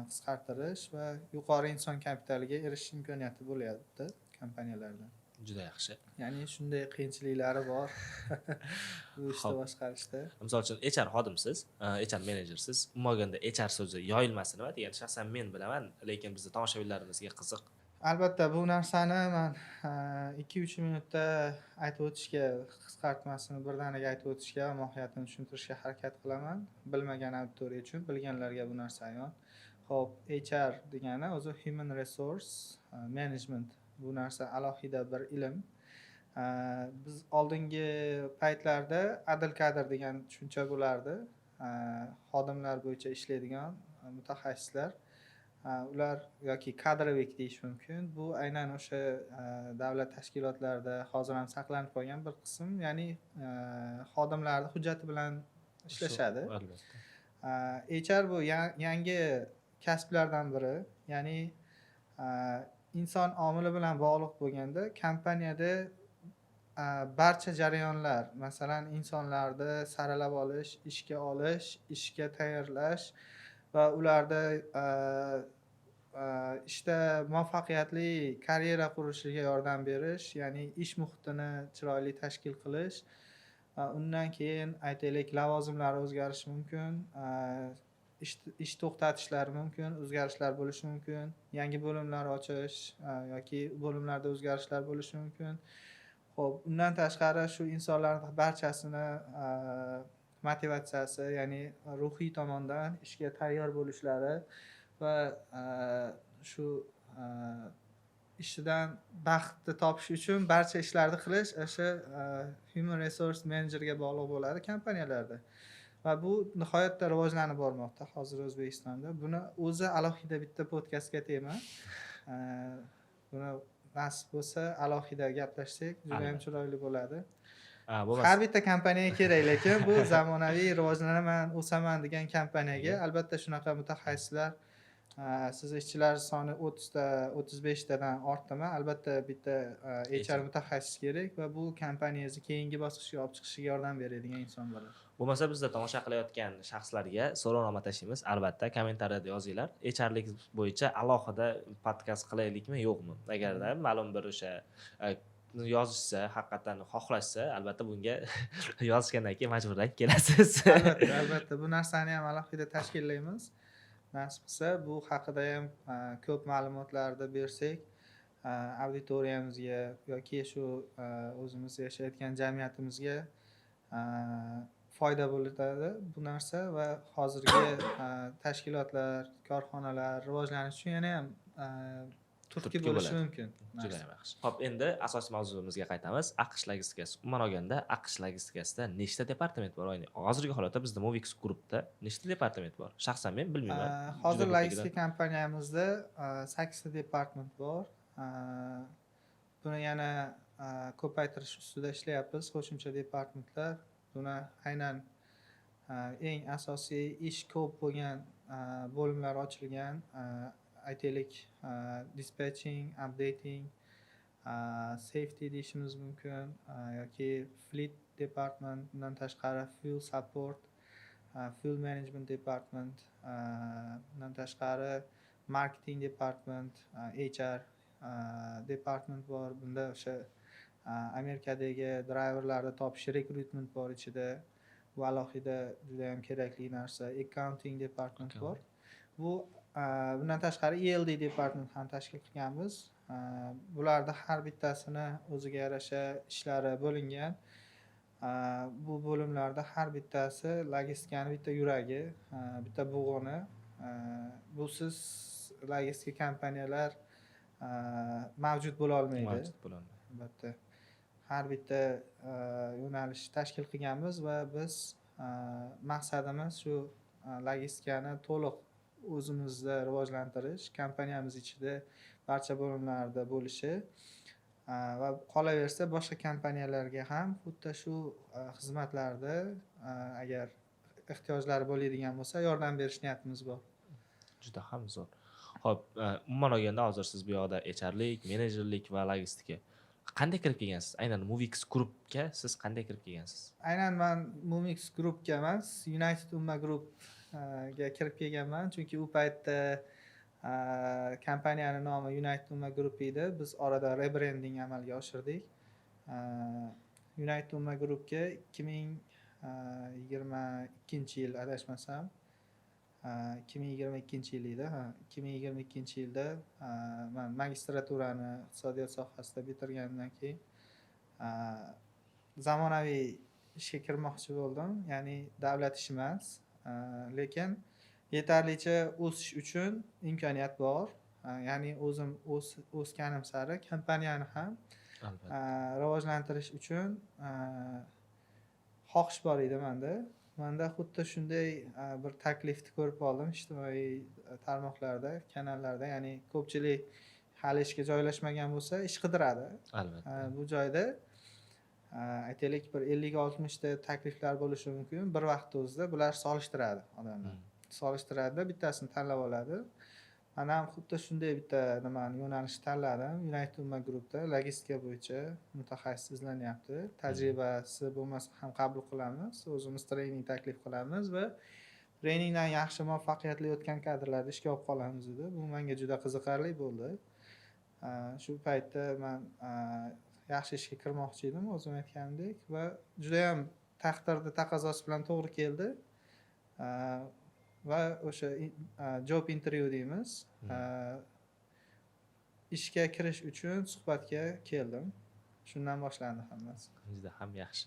qisqartirish va yuqori inson kapitaliga erishish imkoniyati bo'lyapti kompaniyalarda. Juda yaxshi. Ya'ni shunday qiyinchiliklari bor bu ishni boshqarishda. Misol uchun HR xodimsiz, HR menejersiz. Umuman olganda HR so'zi yoyilmasi nima degani shaxsan men bilaman, lekin bizning tomoshabinlarimizga qiziq. Albatta bu narsani men 2-3 minutda aytib o'tishga, qisqartmasini birdaniga aytib o'tishga va mohiyatini tushuntirishga harakat qilaman. Bilmagan auditoriya uchun, bilganlarga bu narsa ayon. Xo'p, HR degani o'zi human resource management. Bu narsa alohida bir ilm. Biz oldingi paytlarda adil kadr degan tushuncha bo'lardi. Xodimlar bo'yicha ishlaydigan mutaxassislar, ular yoki kadrovik deyish mumkin. Bu aynan o'sha davlat tashkilotlarida hozir ham saqlanib qolgan bir qism, ya'ni xodimlarning hujjati bilan ishlashadi. HR bu yangi kasblardan biri, ya'ni inson omili bilan bog'liq bo'lganda kompaniyada barcha jarayonlar, masalan insonlarni saralab olish, ishga olish, ishga tayyorlash va ularda ishda muvaffaqiyatli karyera qurishiga yordam berish, ya'ni ish muhitini chiroyli tashkil qilish. Undan keyin aytaylik lavozimlari o'zgarishi mumkin, ish to'xtatishlari mumkin, o'zgarishlar bo'lishi mumkin, yangi bo'limlar ochish yoki bo'limlarda o'zgarishlar bo'lishi mumkin. Xo'p, undan tashqari shu insonlarning barchasini motivatsiyasi, ya'ni ruhiy tomondan ishga tayyor bo'lishlari va shu ishidan baxtni topish uchun barcha ishlarni qilish o'sha human resource managerga bog'liq bo'ladi kompaniyalarda. Va bu nihoyatda rivojlanib bormoqda hozir O'zbekistonda. Buni o'zi alohida bitta podkastga tema. Buni nasib bo'lsa alohida gaplashsak juda ham chiroyli bo'ladi. Har bitta kompaniyaga kerak, lekin bu zamonaviy rivojlanaman, o'saman degan kompaniyaga albatta shunaqa mutaxassislar, siz ishchilar soni 30 ta, 35 tadan ortdimi? Albatta bitta HR mutaxassis kerak va bu kompaniyangizni keyingi bosqichga olib chiqishiga yordam beradigan inson bo'ladi. Bo'lmasa bizda tomosha qilayotgan shaxslarga so'rovnoma tashlaymiz. Albatta kommentariyada yozinglar. HRlik bo'yicha alohida podkast qilaylikmi, yo'qmi? Agarda ma'lum bir o'sha yozishsa, haqiqatan xohlashsa, albatta bunga yozishgandan keyin majburdan kelasiz. Albatta bu narsani ham alohida tashkillaymiz. Nasib qilsa bu haqida ham ko'p ma'lumotlarni bersak, auditoriyamizga yoki shu o'zimiz yashayotgan jamiyatimizga foyda bo'ladi bu narsa va hozirgi tashkilotlar, korxonalar rivojlanishi uchun yana ham turtki bo'lishi mumkin. Juda ham yaxshi. Xo'p, endi asosiy mavzumizga qaytamiz. AQSh logistikasi. Umuman olganda AQSh logistikasida nechta departament bor? Hozirgi holatda bizda Movix Groupda nechta departament bor? Shaxsan men bilmayman. Hozir logistika kompaniyamizda 8 ta departament bor. Buni yana ko'paytirish ustida ishlayapmiz, qo'shimcha departamentlar. Buni aynan eng asosiy ish ko'p bo'lgan bo'limlar ochilgan, aytaylik dispatching, updating, safety deyishimiz mumkin yoki fleet department, bundan tashqari fuel support, fuel management department, bundan tashqari marketing department, HR department bor. Bunda o'sha Amerikadagi driverlarni topish recruitment bor ichida. bu alohida juda ham kerakli narsa. Accounting department bor. Bu bundan tashqari ELD department ham tashkil qilganmiz. Bularda har bittasini o'ziga yarasha ishlari bo'lingan. Bu bo'limlarda har bittasi logistikani bitta yuragi, bitta bug'uni. Busiz logistika kompaniyalar mavjud bo'la olmaydi. Mavjud bo'ladi. Albatta. Har bitta yo'nalish tashkil qilganmiz va biz maqsadimiz shu logistikani to'liq o'zimizda rivojlantirish, kompaniyamiz ichida barcha bo'limlarda bo'lishi va qolaversa boshqa kompaniyalarga ham xuddi shu xizmatlarda agar ehtiyojlari bo'ladigan bo'lsa yordam berish niyatimiz bor. Juda ham zo'r. Xo'p, umuman olganda hozir siz bu yoqda HRlik, menejerlik va logistika qanday kirib kelgansiz? Aynan Movix Groupga siz qanday kirib kelgansiz? Aynan men Movix Groupga emas, United Umma Group ga kirib kelganman, chunki u paytda kompaniyaning nomi United Umma Group edi. Biz orada rebranding amalga oshirdik. United Umma Groupga 2022-yil adashmasam 2022-yil edi. 2022-yilda men magistraturani iqtisodiyot sohasida bitirgandan keyin zamonaviy ishga kirmoqchi bo'ldim. Ya'ni davlat ishi emas, lekin yetarlicha o'sish uchun imkoniyat bor. Ya'ni o'zim o'sganim sari kompaniyani ham rivojlantirish uchun xohish bor edi menda. Menda xuddi shunday bir taklifni ko'rib qoldim ijtimoiy tarmoqlarda, kanallarda. Ya'ni ko'pchilik hali ishga joylashmagan bo'lsa, ish qidiradi. Albatta. Bu joyda aytaylik bir 50-60 ta takliflar bo'lishi mumkin. Bir vaqtda o'zida bular solishtiradi odamlar. Solishtiradida bittasini tanlab oladi. Men ham xuddi shunday bitta yo'nalishni tanladim. United Umma Groupda logistika bo'yicha mutaxassis izlanyapti. Tajribasi bo'lmasa ham qabul qilamiz. O'zimiz treyning taklif qilamiz va treyningdan yaxshi muvaffaqiyatli o'tgan kadrlarni ishga olib qolamiz dedi. Bu menga juda qiziqarli bo'ldi. Shu paytda men yaxshi ishga kirmoqchi edim, o'zim aytganimdek, va juda ham taqdirni taqozosi bilan to'g'ri keldi. Va o'sha job interview deymiz. Ishga kirish uchun suhbatga keldim. Shundan boshlandi hammasi. Juda ham yaxshi.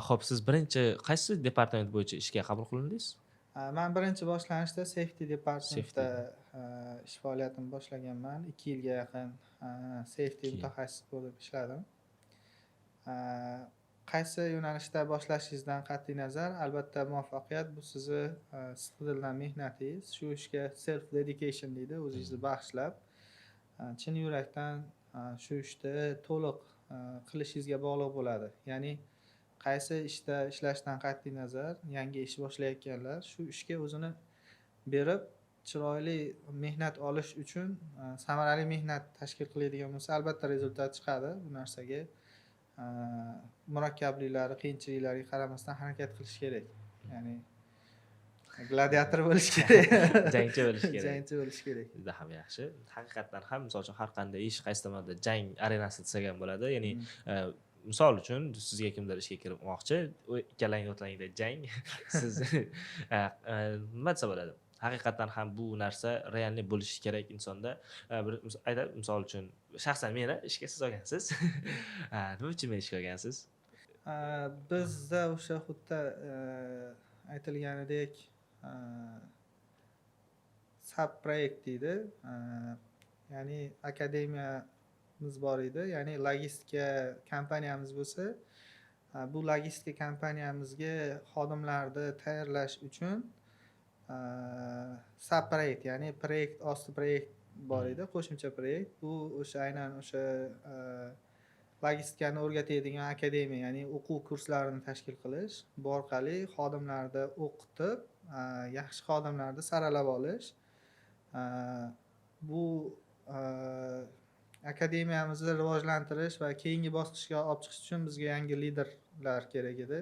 Xo'p, siz birinchi qaysi departament bo'yicha ishga qabul qilindingiz? Men birinchi boshlanishda safety departamentda ish faoliyatimni boshlaganman. 2 yilga yaqin safety mutaxassis bo'lib ishladim. Qaysi yo'nalishda boshlashingizdan qat'iy nazar, albatta muvaffaqiyat bu sizni sidqidildan mehnatingiz. Shu ishga self dedication deydi, o'zingizni bag'ishlab, chin yurakdan shu ishda to'liq qilishingizga bog'liq bo'ladi. Ya'ni qaysi ishda ishlashdan qat'iy nazar, yangi ish boshlayotganlar shu ishga o'zini berib, chiroyli mehnat olish uchun samarali mehnat tashkil qiladigan bo'lsa, albatta rezultat chiqadi. Bu narsaga murakkabliklari, qiyinchiliklariga qaramasdan harakat qilish kerak. Ya'ni gladiator bo'lish kerak. Jangchi bo'lish kerak. Jangchi bo'lish kerak. Juda ham yaxshi. Haqiqatan ham misol uchun har qanday ish qaysi tomonda jang arenasi desak ham bo'ladi. Ya'ni misol uchun sizga kimdir ishga kirmoqchi, u ikkalangni o'rtalaringda jang, siz nima desa bo'ladi? Haqiqatan ham bu narsa realniy bo'lishi kerak insonda. Aytib, misol uchun shaxsan meni ishga siz olgansiz. Nima uchun men ishga olgansiz? Bizda o'sha xuddi aytilganidek sub proyekt deydi. Ya'ni akademiyamiz bor edi. Ya'ni logistika kompaniyamiz bo'lsa, bu logistika kompaniyamizga xodimlarni tayyorlash uchun sub proyekt, ya'ni proyekt osti proyekt bor edi, qo'shimcha proyekt. Bu o'sha aynan o'sha logistikani o'rgatadigan akademiya, ya'ni o'quv kurslarini tashkil qilish, bu orqali xodimlarni o'qitib, yaxshi xodimlarni saralab olish. Bu akademiyamizni rivojlantirish va keyingi bosqichga olib chiqish uchun bizga yangi liderlar kerak edi.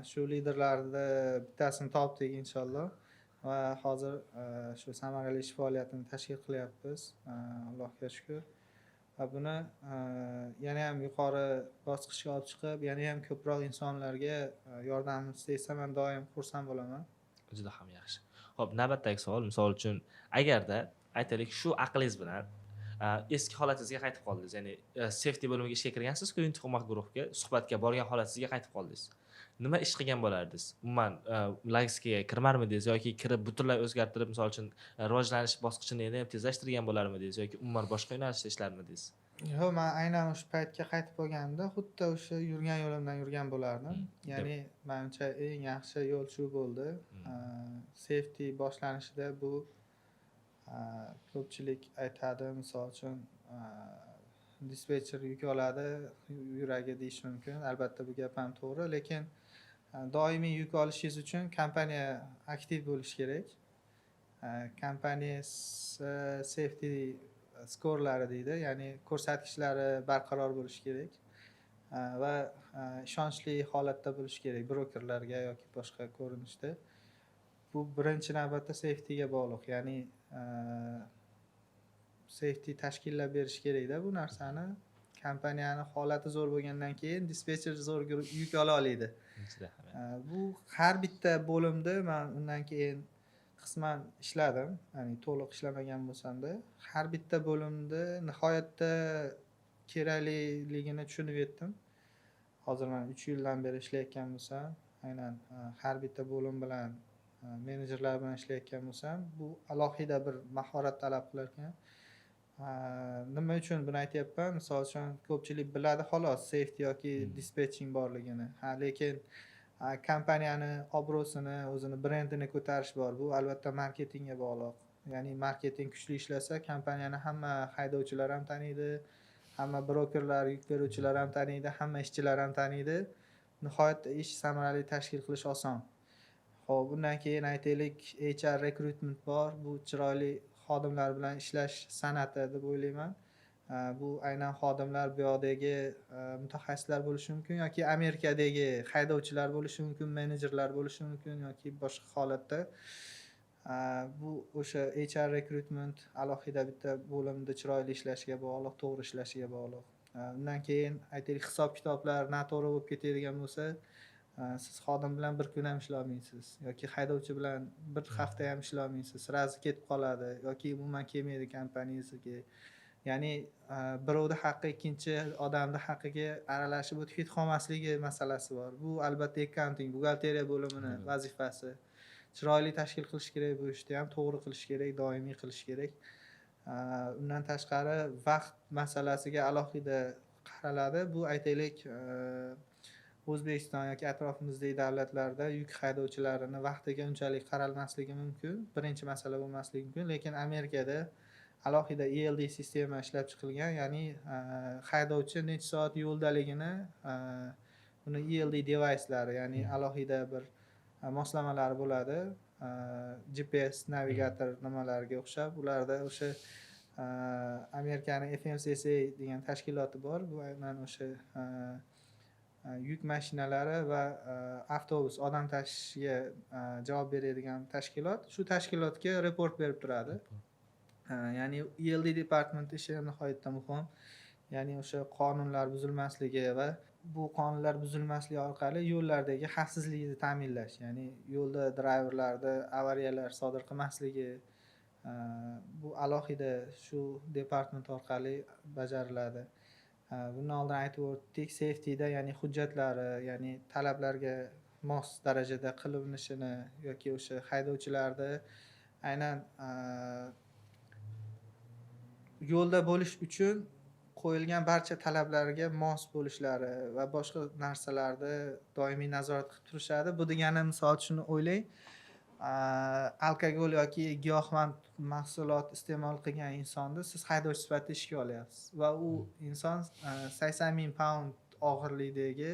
Shu liderlarni bittasini topdik inshaalloh va hozir shu samarali ish faoliyatini tashkil qilyapmiz. Allohga shukr. va buni yana ham yuqori bosqichga olib chiqib, yana ham ko'proq insonlarga yordamimiz tegsa, men doim xursand bo'laman. Juda ham yaxshi. Xo'p, navbatdagi savol, misol uchun, agarda aytaylik shu aqlingiz bilan eski holatingizga qaytib qoldingiz, ya'ni safety bo'limiga ishga kirgansiz, Queen Tuhmat guruhga suhbatga borgan holatingizga qaytib qoldingiz. Nima ish qilgan bo'lardingiz? Umuman logistika kirmarmidingiz yoki kirib butunlay o'zgartirib, misol uchun rivojlanish bosqichini yana ham tezlashtirgan bo'larmidingiz yoki umuman boshqa yo'nalishda ishlarmidingiz? Yo'q, men aynan o'sha paytga qaytib bo'lganimda xuddi o'sha yurgan yo'limdan yurgan bo'lardim. Ya'ni menimcha eng yaxshi yo'l shu bo'ldi. Safety boshlanishida bu ko'pchilik aytadi, misol uchun dispetcher yuk oladi, yuragi deyish mumkin. Albatta bu gap ham to'g'ri, lekin doimiy yuk olishingiz uchun kompaniya aktiv bo'lishi kerak. Kompaniya safety skorlari deydi, ya'ni ko'rsatkichlari barqaror bo'lishi kerak va ishonchli holatda bo'lishi kerak brokerlarga yoki boshqa ko'rinishda. Bu birinchi navbatda safetyga bog'liq, ya'ni safety tashkillab berish kerakda bu narsani. Kompaniyani holati zo'r bo'lgandan keyin dispetcher zo'r yuk ola oladi. Bu har bitta bo'limda men undan keyin qisman ishladim, ya'ni to'liq ishlamagan bo'lsam-da, har bitta bo'limda nihoyatda kerakliligini tushunib yetdim. Hozir men 3 yildan beri ishlayotgan bo'lsam, aynan har bitta bo'lim bilan menejerlar bilan ishlayotgan bo'lsam, bu alohida bir mahorat talab qilar ekan. Nima uchun buni aytyapman? Misol uchun ko'pchilik biladi xolos safety yoki dispetching borligini. Lekin kompaniyani obro'sini, o'zini brendini ko'tarish bor. Bu albatta marketingga bog'liq. Ya'ni marketing kuchli ishlasa, kompaniyani hamma haydovchilar ham taniydi, hamma brokerlar, yuk beruvchilar ham taniydi, hamma ishchilar ham taniydi. Nihoyatda ish samarali tashkil qilish oson. Xo'p, bundan keyin aytaylik HR recruitment bor. Bu chiroyli xodimlar bilan ishlash san'ati deb o'ylayman. Bu aynan xodimlar bu yoqdagi mutaxassislar bo'lishi mumkin yoki Amerikadagi haydovchilar bo'lishi mumkin, menejerlar bo'lishi mumkin yoki boshqa holatda. Bu o'sha HR recruitment alohida bitta bo'limda chiroyli ishlashiga bog'liq, to'g'ri ishlashiga bog'liq. Undan keyin aytaylik hisob-kitoblar noto'g'ri bo'lib ketadigan bo'lsa, siz xodim bilan bir kun ham ishlolmaysiz yoki haydovchi bilan bir hafta ham ishlolmaysiz. Sirazi ketib qoladi yoki umuman kelmaydi kompaniyasiga. Ya'ni birovning haqqi ikkinchi odamning haqqiga aralashib o'tib ketib qolmasligi masalasi bor. Bu albatta accounting, buxgalteriya bo'limining vazifasi. Chiroyli tashkil qilish kerak bu ishni ham, to'g'ri qilish kerak, doimiy qilish kerak. Undan tashqari vaqt masalasiga alohida qaraladi. Bu aytaylik O'zbekiston yoki atrofimizdagi davlatlarda yuk haydovchilarini vaqtiga unchalik qaralmasligi mumkin. Birinchi masala bo'lmasligi mumkin, lekin Amerikada alohida ELD sistema ishlab chiqilgan, ya'ni haydovchi necha soat yo'ldaligini uni ELD devicelari, ya'ni alohida bir moslamalari bo'ladi. GPS navigator nimalarga o'xshab, ularda o'sha Amerikaning FMCSA degan tashkiloti bor. Bu aynan o'sha yuk mashinalari va avtobus odam tashishiga javob beradigan tashkilot. Shu tashkilotga report berib turadi. Ya'ni ELD department ishi nihoyatda muhim. Ya'ni o'sha qonunlar buzilmasligi va bu qonunlar buzilmasligi orqali yo'llardagi xavfsizlikni ta'minlash, ya'ni yo'lda driverlarda avariyalar sodir qilmasligi, bu alohida shu departament orqali bajariladi. Bundan oldin aytib o'tdik, safetyda ya'ni hujjatlari, ya'ni talablarga mos darajada qilinishini yoki o'sha haydovchilarda aynan yo'lda bo'lish uchun qo'yilgan barcha talablarga mos bo'lishlari va boshqa narsalarni doimiy nazorat qilib turishadi. Bu degani misol uchun o'ylang, alkogol yoki giyohvand mahsulot iste'mol qilgan insonni siz haydovchi sifatida ishga olyapsiz va u inson 80,000 pound og'irlikdagi,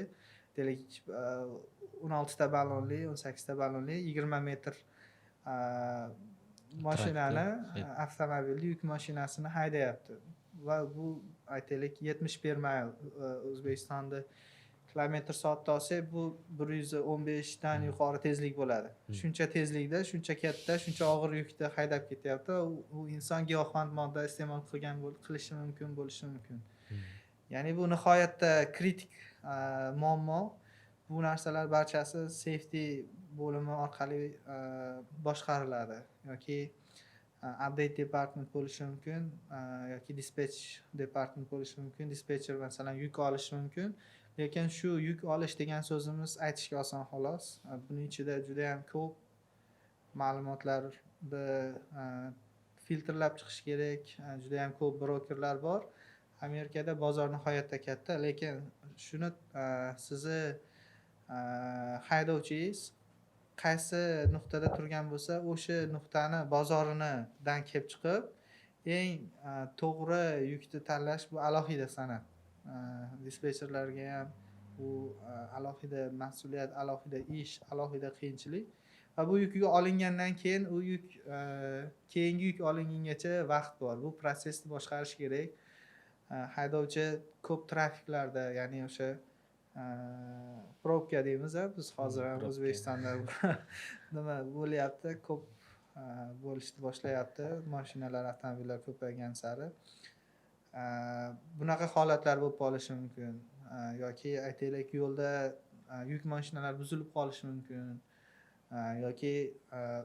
deylik 16 ta ballonli, 18 ta ballonli 20 metr mashinani, avtomobilni, yuk mashinasini haydayapti va bu aytaylik 70 per mile O'zbekistonda kilometr soatda olsak, bu 115 dan yuqori tezlik bo'ladi. Shuncha tezlikda, shuncha katta, shuncha og'ir yukni haydab ketyapti. U inson giyohvand modda iste'mol qilishi mumkin bo'lishi mumkin. Ya'ni bu nihoyatda kritik muammo. Bu narsalar barchasi safety bo'limi orqali boshqariladi yoki update department bo'lishi mumkin yoki dispatch department bo'lishi mumkin. Dispatcher masalan yuk olishi mumkin. Lekin shu yuk olish degan so'zimiz aytishga oson xolos. Buning ichida juda ham ko'p ma'lumotlarni filtrlab chiqish kerak. Juda ham ko'p brokerlar bor. Amerikada bozor nihoyatda katta, lekin shuni sizni haydovchingiz qaysi nuqtada turgan bo'lsa, o'sha nuqtani bozoridan kelib chiqib, eng to'g'ri yukni tanlash bu alohida san'at. Dispetcherlarga ham bu alohida mas'uliyat, alohida ish, alohida qiyinchilik. Va bu yukga olingandan keyin u yuk keyingi yuk olingungacha vaqt bor. Bu prosessni boshqarish kerak. Haydovchi ko'p trafiklarda, ya'ni o'sha probka deymiz, biz hozir ham O'zbekistonda nima bo'lyapti, ko'p bo'lishni boshlayapti, mashinalar, avtomobillar ko'paygan sari bunaqa holatlar bo'lib qolishi mumkin. Yoki aytaylik, yo'lda yuk mashinalar buzilib qolishi mumkin. Yoki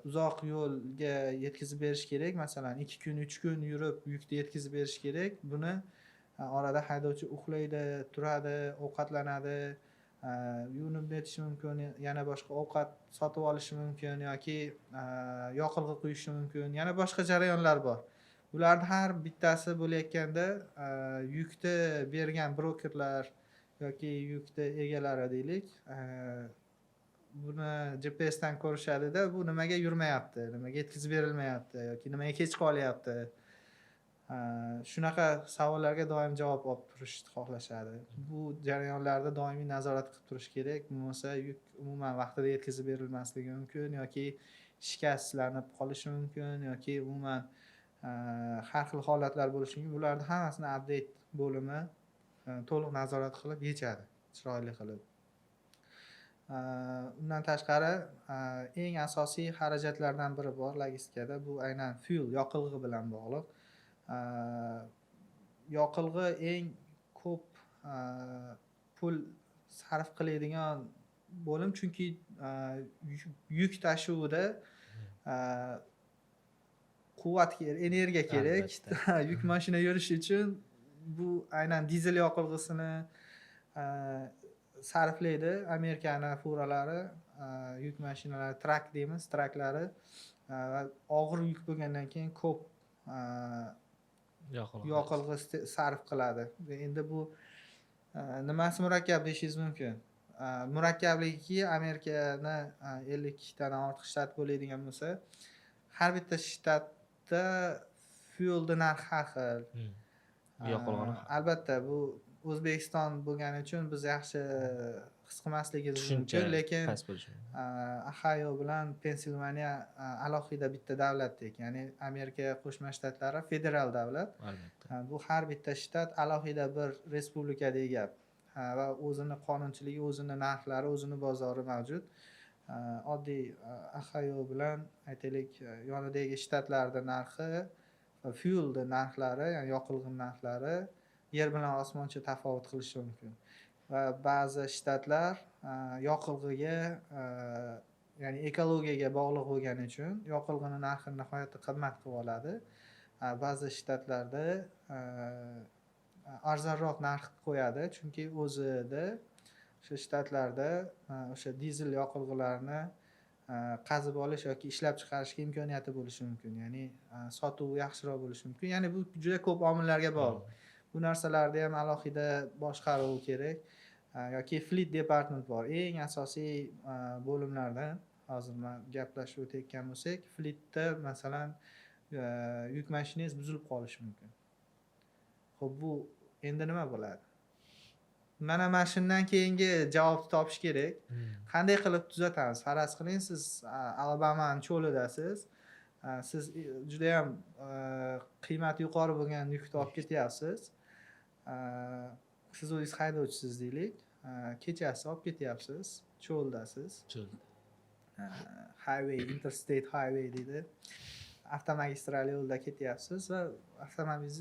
uzoq yo'lga yetkazib berish kerak, masalan 2 kun 3 kun yurib yukni yetkazib berish kerak. Buni orada haydovchi uxlaydi, turadi, ovqatlanadi, yuvinib netishi mumkin, yana boshqa ovqat sotib olishi mumkin yoki yoqilg'i quyishi mumkin, yana boshqa jarayonlar bor. Ularning har bittasi bo'layotganda yukni bergan brokerlar yoki yukni egalari deylik, buni GPS dan ko'rishadi-da, bu nimaga yurmayapti, nimaga yetkazib berilmayapti yoki nimaga kech qolyapti. Shunaqa savollarga doim javob olib turishni xohlashadi. Bu jarayonlarda doimiy nazorat qilib turish kerak. Bo'lmasa yuk umuman vaqtida yetkazib berilmasligi mumkin yoki shikastlanib qolishi mumkin yoki umuman har xil holatlar bo'lishi mumkin. Bularning hammasini update bo'limi to'liq nazorat qilib yechadi, chiroyli qilib. Undan tashqari eng asosiy xarajatlardan biri bor logistikada, bu aynan fuel, yoqilg'i bilan bog'liq. Yoqilg'i eng ko'p pul sarf qiladigan bo'lim, chunki yuk tashuvida quvvat kerak, energiya kerak. Yuk mashina yurishi uchun bu aynan dizel yoqilg'isini sarflaydi. Amerikani furalari, yuk mashinalari, trak deymiz, traklari og'ir yuk bo'lgandan keyin ko'p yoqilg'i sarf qiladi. Endi bu nimasi murakkab deyishingiz mumkin. Murakkabligi Amerikani 50 tadan ortiq shtat bo'ladigan bo'lsa, har bitta shtatda fuelning narxi har xil. Albatta bu O'zbekiston bo'lgani uchun biz yaxshi his qilmasligimiz mumkin, lekin Ohio bilan Pensilvaniya alohida bitta davlatdek, ya'ni Amerika Qo'shma Shtatlari federal davlat. Bu har bitta shtat alohida bir respublikaga ega va o'zini qonunchiligi, o'zini narxlari, o'zini bozori mavjud. Oddiy Ohio bilan aytaylik yonidagi shtatlarda narxi, fuelning narxlari, ya'ni yoqilg'i narxlari yer bilan osmoncha tafovut qilishi mumkin. Va ba'zi shtatlar yoqilg'iga, ya'ni ekologiyaga bog'liq bo'lgani uchun yoqilg'ini narxini nihoyatda qimmat qilib oladi. Ba'zi shtatlarda arzonroq narx qo'yadi, chunki o'zida o'sha shtatlarda o'sha dizel yoqilg'ilarni qazib olish yoki ishlab chiqarishga imkoniyati bo'lishi mumkin. Ya'ni sotuvi yaxshiroq bo'lishi mumkin. Ya'ni bu juda ko'p omillarga bog'liq. Bu narsalarni ham alohida boshqaruv kerak. Yoki fleet department bor. Eng asosiy bo'limlardan hozir men gaplashib o'tayotgan bo'lsak, fleetda masalan yuk mashinangiz buzilib qolishi mumkin. Xo'p, bu endi nima bo'ladi? Mana shundan keyingi javobni topish kerak. Qanday qilib tuzatamiz? Faraz qiling, siz Alabamaning cho'lidasiz. Siz juda ham qiymati yuqori bo'lgan yukni olib ketyapsiz. Siz o'zingiz haydovchisiz deylik. kechasi olib ketyapsiz, cho'ldasiz, highway, interstate highway deydi, avtomagistral yo'lda ketyapsiz va avtomobilingiz,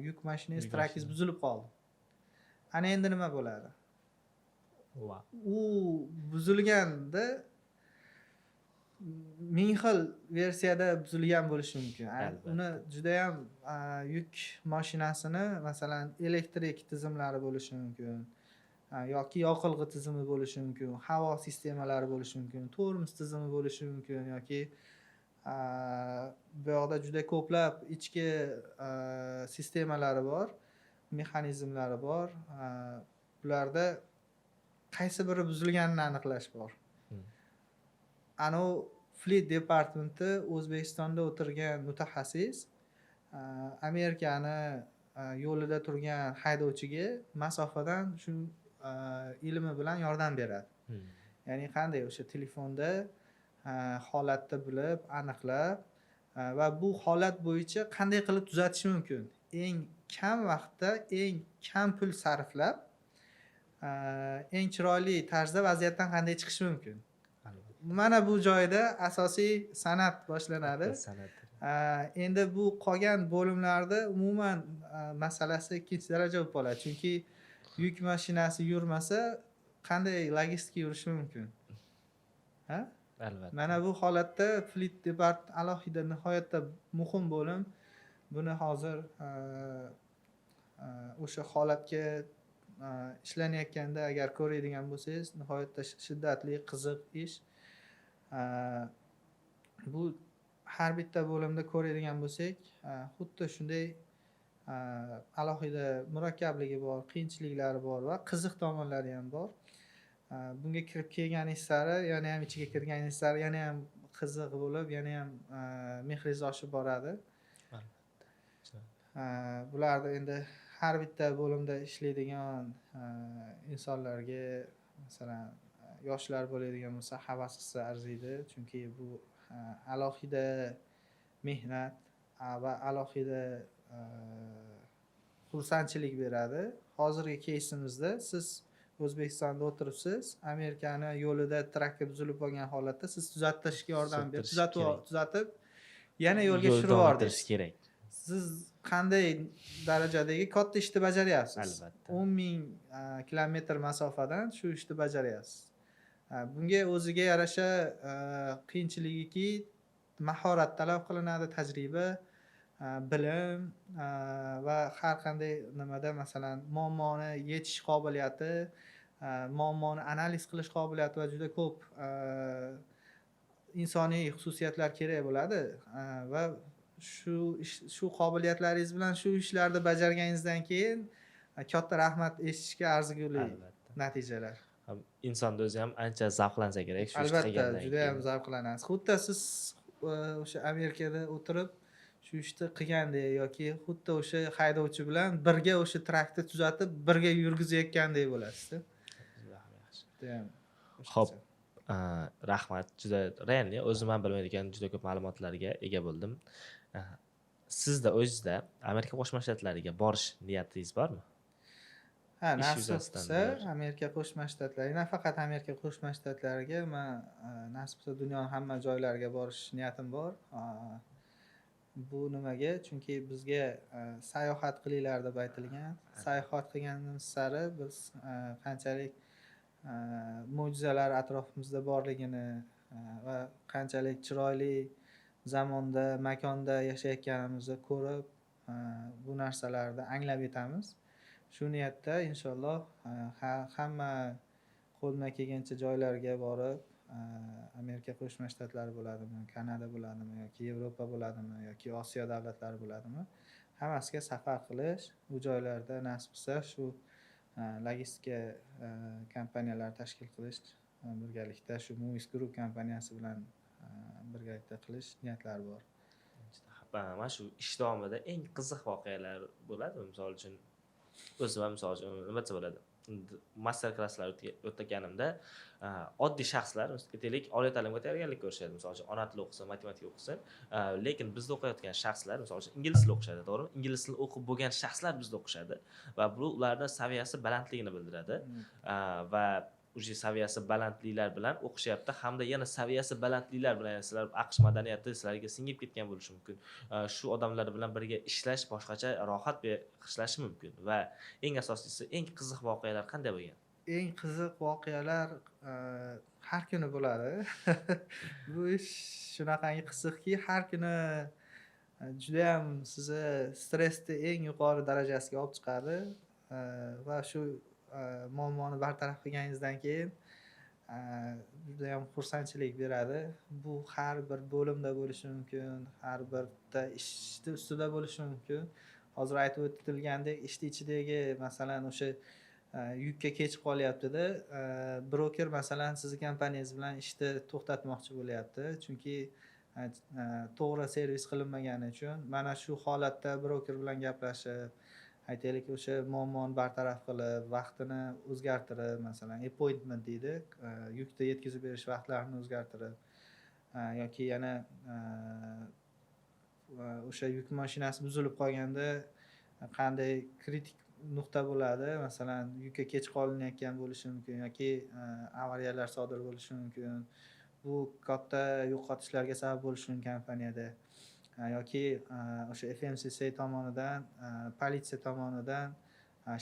yuk mashinangiz, trakingiz buzilib qoldi. Ana endi nima bo'ladi? U buzilganda ming xil versiyada buzilgan bo'lishi mumkin. Uni juda ham yuk mashinasini masalan elektrik tizimlari bo'lishi mumkin yoki yoqilg'i tizimi bo'lishi mumkin, havo sistemalari bo'lishi mumkin, tormoz tizimi bo'lishi mumkin yoki bu yoqda juda ko'plab ichki sistemalari bor, mexanizmlari bor. Bularda qaysi biri buzilganini aniqlash bor. Ana Fleet departamenti O'zbekistonda o'tirgan mutaxassis Amerikani yo'lida turgan haydovchiga masofadan shu ilmi bilan yordam beradi. Ya'ni qanday o'sha telefonda holatni bilib, aniqlab va bu holat bo'yicha qanday qilib tuzatish mumkin? Eng kam vaqtda, eng kam pul sarflab, eng chiroyli tarzda vaziyatdan qanday chiqish mumkin? Mana bu joyda asosiy san'at boshlanadi. Endi bu qolgan bo'limlarda umuman masalasi ikkinchi daraja bo'lib qoladi. Chunki yuk mashinasi yurmasa, qanday logistika yurishi mumkin? Ha? Albatta. Mana bu holatda Fleet departamenti alohida nihoyatda muhim bo'lim. Buni hozir o'sha holatga ishlanayotganda agar ko'radigan bo'lsangiz, nihoyatda shiddatli, qiziq ish. Bu har bitta bo'limda ko'radigan bo'lsak, xuddi shunday alohida murakkabligi bor, qiyinchiliklari bor va qiziq tomonlari ham bor. Bunga kirib kelganingiz sari, yana ham ichiga kirganingiz sari yana ham qiziq bo'lib, yana ham mehringiz oshib boradi. Bularni endi har bitta bo'limda ishlaydigan insonlarga, masalan, yoshlar bo'ladigan bo'lsa, havas qilsa arziydi, chunki bu alohida mehnat va alohida xursandchilik beradi. Hozirgi кейsimizda siz O'zbekistonda o'tiribsiz, Amerikani yo'lida trakka buzilib qolgan holatda siz tuzatishga yordam berib, tuzatib yana yo'lga tushirib yubordingiz kerak. Siz qanday darajadagi katta ishni bajaryapsiz? Albatta. 10,000 kilometr masofadan shu ishni bajaryapsiz. Bunga o'ziga yarasha qiyinchiligiki, mahorat talab qilinadi, tajriba, bilim va har qanday nimada masalan muammoni yechish qobiliyati, muammoni analiz qilish qobiliyati va juda ko'p insoniy xususiyatlar kerak bo'ladi va shu qobiliyatlaringiz bilan shu ishlarni bajarganingizdan keyin katta rahmat eshitishga arzigulik natijalar. Insonda o'zi ham ancha zavqlansa kerak shu ishni Albatta, qilgandan juda ham zavqlanasiz. Xuddi siz o'sha Amerikada o'tirib shu ishni qilgandek yoki xuddi o'sha haydovchi bilan birga o'sha trakni tuzatib, birga yurgizayotgandek bo'lasiz. Xo'p, rahmat. Juda realni o'zim ham bilmaydigan juda ko'p ma'lumotlarga ega bo'ldim. Sizda o'zingizda Amerika Qo'shma Shtatlariga borish niyatingiz bormi? Ha, nasib qilsa Amerika Qo'shma Shtatlariga, nafaqat Amerika Qo'shma Shtatlariga, men nasib qilsa dunyoning hamma joylariga borish niyatim bor. Bu nimaga? Chunki bizga sayohat qilinglar deb aytilgan. Sayohat qilganimiz sari biz qanchalik mo'jizalar atrofimizda borligini va qanchalik chiroyli zamonda, makonda yashayotganimizni ko'rib, bu narsalarni anglab yetamiz. Shu niyatda inshaalloh hamma qo'ldan kelgancha joylarga borib, Amerika Qo'shma Shtatlari bo'ladimi, Kanada bo'ladimi yoki Yevropa bo'ladimi yoki Osiyo davlatlari bo'ladimi, hammasiga safar qilish, bu joylarda nasib qilsa shu logistika kompaniyalar tashkil qilish, birgalikda shu Movies Group kompaniyasi bilan birgalikda qilish niyatlari bor. Mana shu ish davomida eng qiziq voqealar bo'ladimi? Misol uchun o'zim ham misol uchun nima desa bo'ladi? master klasslar o'taganimda oddiy shaxslar aytaylik oliy ta'limga tayyorgarlik ko'rishadi, misol uchun ona tili o'qisin, matematika o'qisin, lekin bizda o'qiyotgan shaxslar misol uchun ingliz tili o'qishadi, to'g'rimi? Ingliz tili o'qib bo'lgan shaxslar bizda o'qishadi va bu ularning saviyasi balandligini bildiradi va уже saviyasi balandliklar bilan o'qishyapti hamda yana saviyasi balandliklar bilan sizlar AQSh madaniyati sizlarga singib ketgan bo'lishi mumkin. Shu odamlar bilan birga ishlash boshqacha rohat hishlashi mumkin va eng asosiysi eng qiziq voqealar qanday bo'lgan? Eng qiziq voqealar har kuni bo'ladi. Bu ish shunaqangi qiziqki, har kuni judayam sizni stressni eng yuqori darajasiga olib chiqadi va shu muammoni bartaraf qilganingizdan keyin judayam xursandchilik beradi. Bu har bir bo'limda bo'lishi mumkin, har birta ishni ustida bo'lishi mumkin. Hozir aytib o'tilgandek, ishni ichidagi masalan o'sha yukka kech qolyapti-da, broker masalan sizni kompaniyangiz bilan ishni to'xtatmoqchi bo'lyapti, chunki to'g'ri servis qilinmagani uchun. Mana shu holatda broker bilan gaplashib, aytaylik o'sha muammoni bartaraf qilib, vaqtini o'zgartirib, masalan appointment deydi, yukni yetkazib berish vaqtlarini o'zgartirib yoki yana o'sha yuk mashinasi buzilib qolganda qanday kritik nuqta bo'ladi, masalan yukka kech qolinayotgan bo'lishi mumkin yoki avariyalar sodir bo'lishi mumkin. Bu katta yo'qotishlarga sabab bo'lishi mumkin kompaniyada yoki o'sha FMCC tomonidan, politsiya tomonidan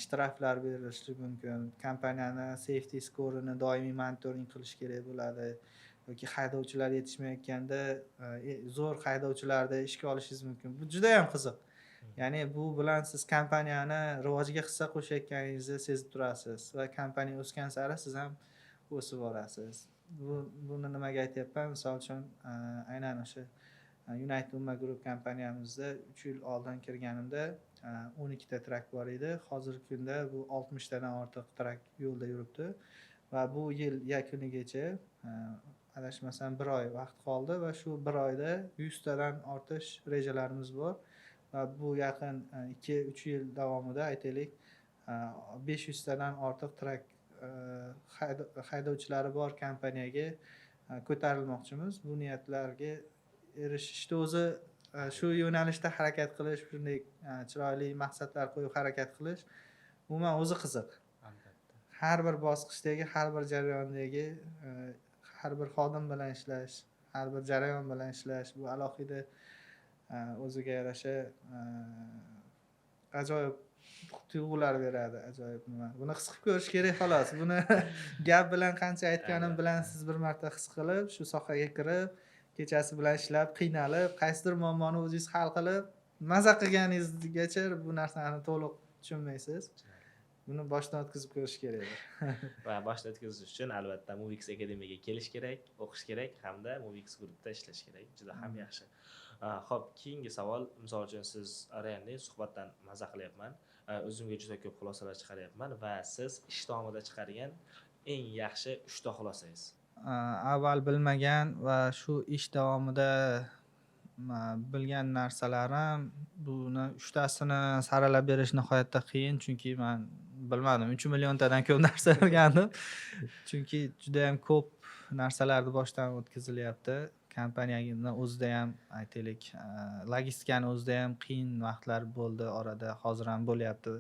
shtraflar berilishi mumkin. Kompaniyani safety score'ini doimiy monitoring qilish kerak bo'ladi yoki haydovchilar yetishmayotganda zo'r haydovchilarni ishga olishingiz mumkin. Bu juda ham qiziq. Ya'ni bu bilan siz kompaniyani rivojiga hissa qo'shayotganingizni sezib turasiz va kompaniya o'sgan sari siz ham o'sib borasiz. Buni nimaga aytyapman? Misol uchun aynan o'sha United Umma Group kompaniyamizda 3 yil oldin kirganimda 12 ta trak bor edi. Hozirgi kunda bu 60 tadan ortiq trak yo'lda yuribdi va bu yil yakunigacha adashmasam 1 oy vaqt qoldi va shu 1 oyda 100 tadan ortish rejalarimiz bor. Va bu yaqin 2-3 yil davomida aytaylik 500 tadan ortiq trak haydovchilari bor kompaniyaga ko'tarilmoqchimiz. Bu niyatlarga erishishni o'zi shu yo'nalishda harakat qilish, shunday chiroyli maqsadlar qo'yib harakat qilish umuman o'zi qiziq. Har bir bosqichdagi, har bir jarayondagi har bir xodim bilan ishlash, har bir jarayon bilan ishlash bu alohida o'ziga yarasha ajoyib tuyg'ular beradi, ajoyib nima. Buni his qilib ko'rish kerak xolos. Buni gap bilan qancha aytganim bilan siz bir marta his qilib, shu sohaga kirib, kechasi bilan ishlab, qiynalib, qaysidir muammoni o'zingiz hal qilib, maza qilganingizgacha bu narsani to'liq tushunmaysiz. Buni boshdan o'tkazib ko'rish kerak. Va boshdan o'tkazish uchun albatta Movix Academy'ga kelish kerak, o'qish kerak hamda Movix guruhida ishlash kerak. Juda ham yaxshi. Xo'p, keyingi savol, misol uchun siz Rayandek suhbatdan maza qilyapman. O'zimga juda ko'p xulosalar chiqaryapman va siz ish davomida chiqargan eng yaxshi 3 ta xulosangiz. Avval bilmagan va shu ish davomida bilgan narsalarim, buni 3 tasini saralab berish nihoyatda qiyin, chunki men bilmadim, 3 milliontadan ko'p narsa o'rgandim. Chunki juda ham ko'p narsalarni boshdan o'tkazilyapti. Kompaniyani o'zida ham aytaylik, logistikani o'zida ham qiyin vaqtlar bo'ldi orada, hozir ham bo'lyapti.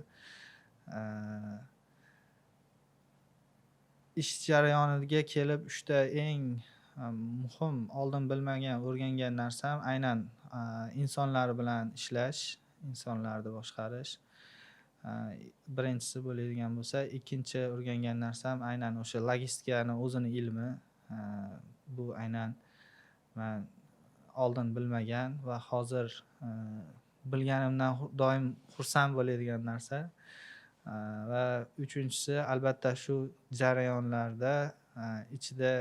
Ish jarayoniga kelib 3 ta eng muhim oldin bilmagan, o'rgangan narsam aynan insonlar bilan ishlash, insonlarni boshqarish. Birinchisi bo'ladigan bo'lsa, ikkinchi o'rgangan narsam aynan o'sha logistikani o'zini ilmi. Bu aynan men oldin bilmagan va hozir bilganimdan doim xursand bo'ladigan narsa. Va uchinchisi albatta shu jarayonlarda ichida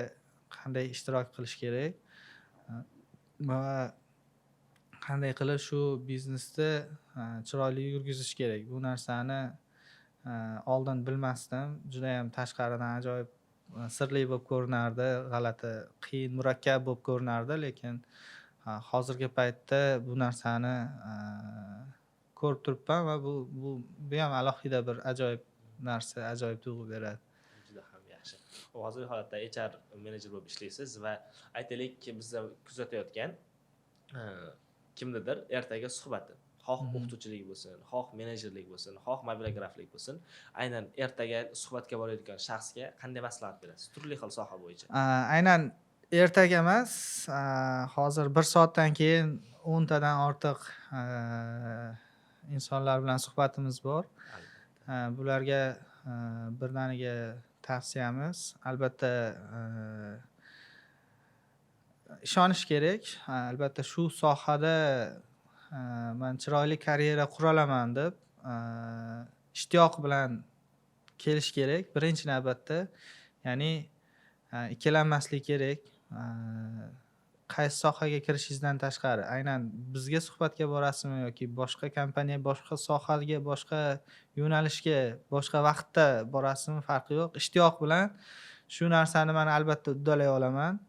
qanday ishtirok qilish kerak va qanday qilib shu biznesni chiroyli yurgizish kerak. Bu narsani oldin bilmasdim. Juda ham tashqaridan ajoyib sirli bo'lib ko'rinardi, g'alati, qiyin, murakkab bo'lib ko'rinardi, lekin hozirgi paytda bu narsani ko'rib turibman va bu ham alohida bir ajoyib narsa ajoyib tuyg'u beradi. Juda ham yaxshi. Hozirgi holatda HR menejer bo'lib ishlaysiz va aytaylik bizni kuzatayotgan kimnidir ertaga suhbati, xoh o'qituvchilik bo'lsin, xoh menejerlik bo'lsin, xoh mobilograflik bo'lsin, aynan ertaga suhbatga borayotgan shaxsga qanday maslahat berasiz? Turli xil soha bo'yicha. Aynan ertaga emas, hozir 1 soatdan keyin 10 tadan ortiq insonlar bilan suhbatimiz bor. Bularga birdaniga tavsiyamiz albatta ishonish kerak. Albatta shu sohada men chiroyli karyera qura olaman deb ishtiyoq bilan kelish kerak. Birinchi navbatda, ya'ni ikkilanmaslik kerak. Qaysi sohaga kirishingizdan tashqari, aynan bizga suhbatga borasizmi yoki boshqa kompaniya, boshqa sohaga, boshqa yo'nalishga, boshqa vaqtda borasizmi, farqi yo'q. Ishtiyoq bilan shu narsani men albatta uddalay olaman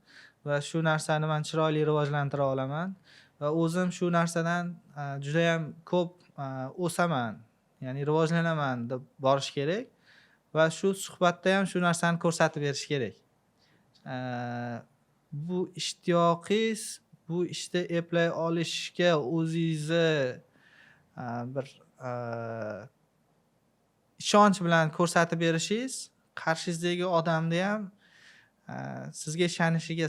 va shu narsani men chiroyli rivojlantira olaman va o'zim shu narsadan juda ham ko'p o'saman, ya'ni rivojlanaman deb borish kerak va shu suhbatda ham shu narsani ko'rsatib berish kerak. Bu ishtiyoqingiz bu ishda eplay olishga o'zingizni bir ishonch bilan ko'rsatib berishingiz qarshingizdagi odamni ham sizga ishonishiga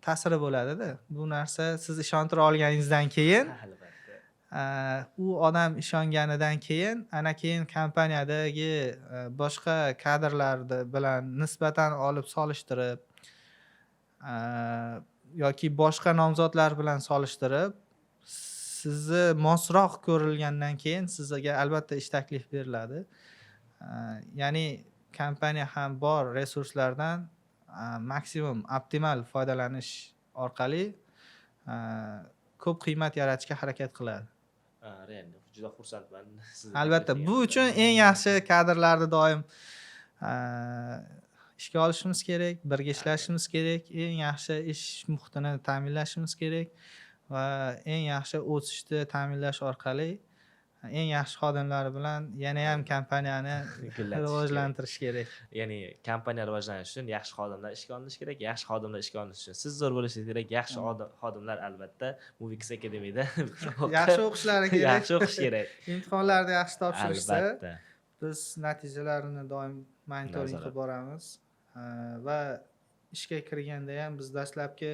ta'siri bo'ladi-da. Bu narsa siz ishontira olganingizdan keyin u odam ishonganidan keyin ana keyin kompaniyadagi boshqa kadrlar bilan nisbatan olib solishtirib yoki boshqa nomzodlar bilan solishtirib sizni mosroq ko'rilgandan keyin sizga albatta ish taklif beriladi. Ya'ni kompaniya ham bor resurslardan maksimum optimal foydalanish orqali ko'p qiymat yaratishga harakat qiladi. Real, juda xursandman. Albatta bu uchun eng yaxshi kadrlarni doim ishga olishimiz kerak, birga ishlashimiz kerak, eng yaxshi ish muhitini ta'minlashimiz kerak va eng yaxshi o'sishni ta'minlash orqali eng yaxshi xodimlar bilan yana ham kompaniyani rivojlantirish kerak. Ya'ni kompaniya rivojlanishi uchun yaxshi xodimlar ishga olinishi kerak, yaxshi xodimlar ishga olinishi uchun siz zo'r bo'lishingiz kerak. Yaxshi xodimlar albatta Movix Academy'da yaxshi o'qishlari kerak. Yaxshi o'qish kerak. Imtihonlarni yaxshi topshirishsa Albatta. biz natijalarini doim monitoring qilib boramiz va ishga kirganda ham biz dastlabki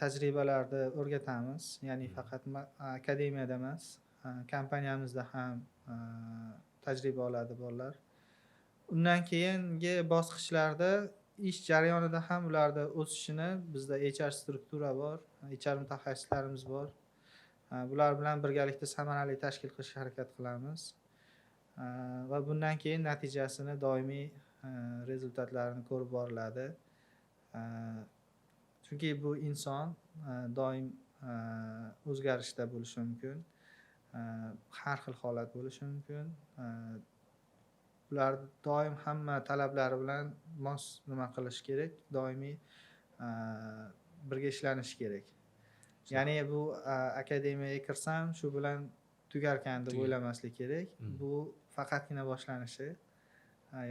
tajribalarni o'rgatamiz. Ya'ni faqat akademiyada emas, kompaniyamizda ham tajriba oladi bolalar. Undan keyingi bosqichlarda ish jarayonida ham ularda o'sishini bizda HR struktura bor, HR mutaxassislarimiz bor. Bular bilan birgalikda samarali tashkil qilishga harakat qilamiz. Va bundan keyin natijasini doimiy rezultatlarini ko'rib boriladi. Chunki bu inson doim o'zgarishda bo'lishi mumkin. Har xil holat bo'lishi mumkin. Ular doim hamma talablari bilan mos nima qilish kerak, doimiy birga ishlanish kerak. Ya'ni bu akademiyaga kirsam shu bilan tugarkan deb o'ylamaslik kerak. Bu faqatgina boshlanishi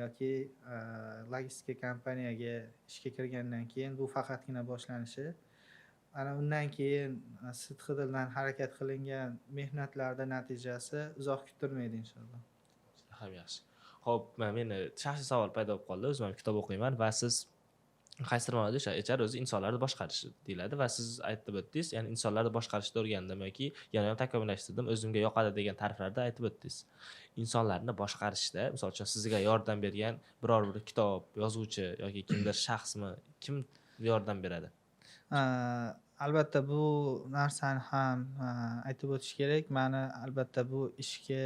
yoki logistika kompaniyaga ishga kirgandan keyin bu faqatgina boshlanishi. Ana undan keyin sidqidildan harakat qilingan mehnatlarda natijasi uzoq kutilmaydi inshaalloh. Ham yaxshi. Xo'p, meni shaxsiy savol paydo bo'lib qoldi. O'zim ham kitob o'qiyman va siz qaysidir ma'noda o'sha HR o'zi insonlarni boshqarish deyiladi va siz aytib o'tdingiz, ya'ni insonlarni boshqarishni o'rgandim yoki yana ham takomillashtirdim, o'zimga yoqadi degan ta'riflarda aytib o'tdingiz. Insonlarni boshqarishda, misol uchun sizga yordam bergan biror bir kitob, yozuvchi yoki kimdir shaxsmi, kim yordam beradi? Albatta bu narsani ham aytib o'tish kerak. Meni albatta bu ishga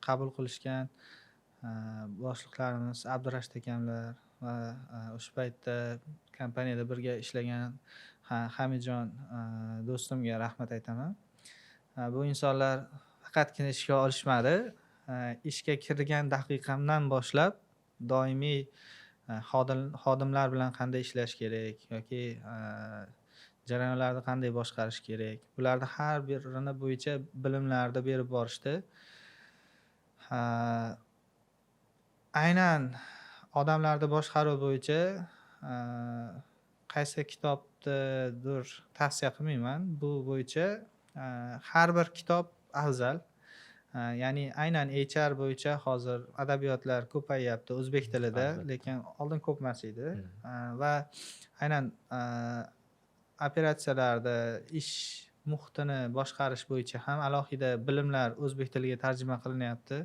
qabul qilishgan boshliqlarimiz Abdurashid akamlar va o'sha paytda kompaniyada birga ishlagan Hamidjon do'stimga rahmat aytaman. Bu insonlar faqatgina ishga olishmadi, ishga kirgan daqiqamdan boshlab doimiy xodimlar bilan qanday ishlash kerak yoki jarayonlarni qanday boshqarish kerak, bularni har birini bo'yicha bilimlarni berib borishdi. aynan odamlarni boshqaruv bo'yicha a, qaysi kitobnidir tavsiya qilmayman. Bu bo'yicha har bir kitob afzal. Ya'ni aynan HR bo'yicha hozir adabiyotlar ko'payyapti o'zbek tilida, Albatta. lekin oldin ko'p emas edi. Hmm. Va aynan operatsiyalarda ish muhitini boshqarish bo'yicha ham alohida bilimlar o'zbek tiliga tarjima qilinyapti.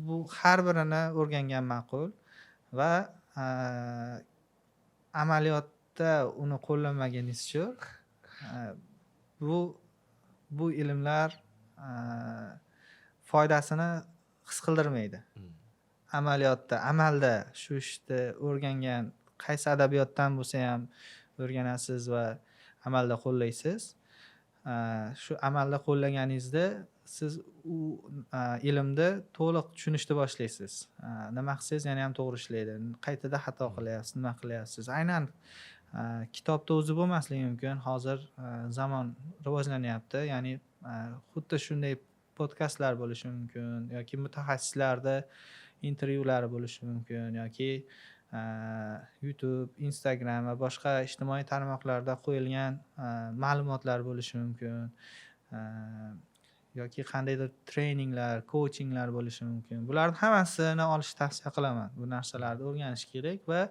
Bu har birini o'rgangan ma'qul va amaliyotda uni qo'llanmaganingizcha bu ilmlar foydasini his qildirmaydi. Hmm. Amaliyotda, amalda shu ishni o'rgangan qaysi adabiyotdan bo'lsa ham o'rganasiz va amalda qo'llaysiz. Shu amalda qo'llaganingizda siz u ilmni to'liq tushunishni boshlaysiz. Nima qilsangiz yana ham to'g'ri ishlaydi. Qaytida xato qilyapsiz, nima qilyapsiz. Aynan kitobda o'zi bo'lmasligi mumkin. Hozir zamon rivojlanyapti. Ya'ni xuddi shunday podkastlar bo'lishi mumkin yoki mutaxassislarda intervyulari bo'lishi mumkin yoki YouTube, Instagram va boshqa ijtimoiy tarmoqlarda qo'yilgan ma'lumotlar bo'lishi mumkin. Yoki qandaydir treninglar, coachinglar bo'lishi mumkin. Bularning hammasini olishni tavsiya qilaman. Bu narsalarni o'rganish kerak va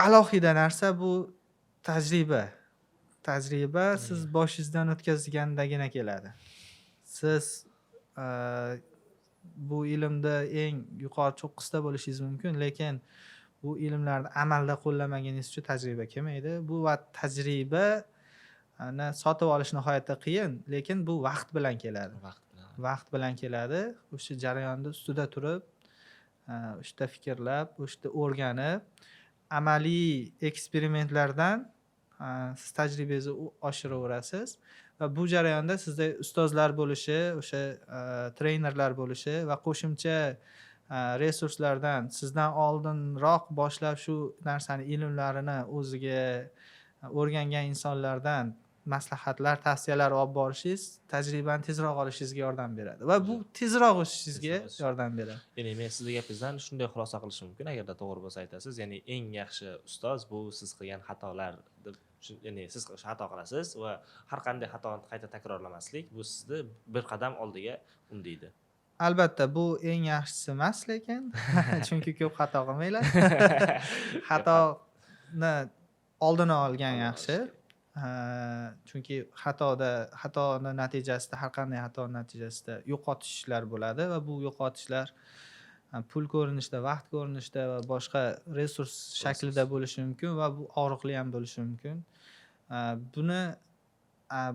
alohida narsa bu tajriba. Tajriba siz boshingizdan o'tkazgandagina keladi. Siz bu ilmda eng yuqori cho'qqisida bo'lishingiz mumkin, lekin bu ilmlarni amalda qo'llamagingiz uchun tajriba kelmaydi. Bu va tajriba sotib olish nihoyatda qiyin, lekin bu vaqt bilan keladi. Vaqt bilan keladi. O'sha jarayonda ustida turib, o'shda fikrlab, o'shda o'rganib, amaliy eksperimentlardan siz tajribangizni oshiraverasiz va bu jarayonda sizda ustozlar bo'lishi, o'sha trenerlar bo'lishi va qo'shimcha resurslardan sizdan oldinroq boshlab shu narsani ilmlarini o'ziga o'rgangan insonlardan maslahatlar, tavsiyalar olib borishingiz tajribani tezroq olishingizga yordam beradi va bu tezroq o'sishingizga yordam beradi. Ya'ni men sizni gapingizdan shunday xulosa qilishim mumkin, agarda to'g'ri bo'lsa aytasiz. Ya'ni eng yaxshi ustoz bu siz qilgan xatolar deb, ya'ni siz xato qilasiz va har qanday xatoni qayta takrorlamaslik bu sizni bir qadam oldiga undaydi. Albatta bu eng yaxshisi emas, lekin chunki ko'p xato qilmanglar. Xatoni oldini olgan yaxshi. Chunki xatoni natijasida, har qanday xato natijasida yo'qotishlar bo'ladi va bu yo'qotishlar pul ko'rinishida, vaqt ko'rinishida va boshqa resurs shaklida bo'lishi mumkin va bu og'riqli ham bo'lishi mumkin. Buni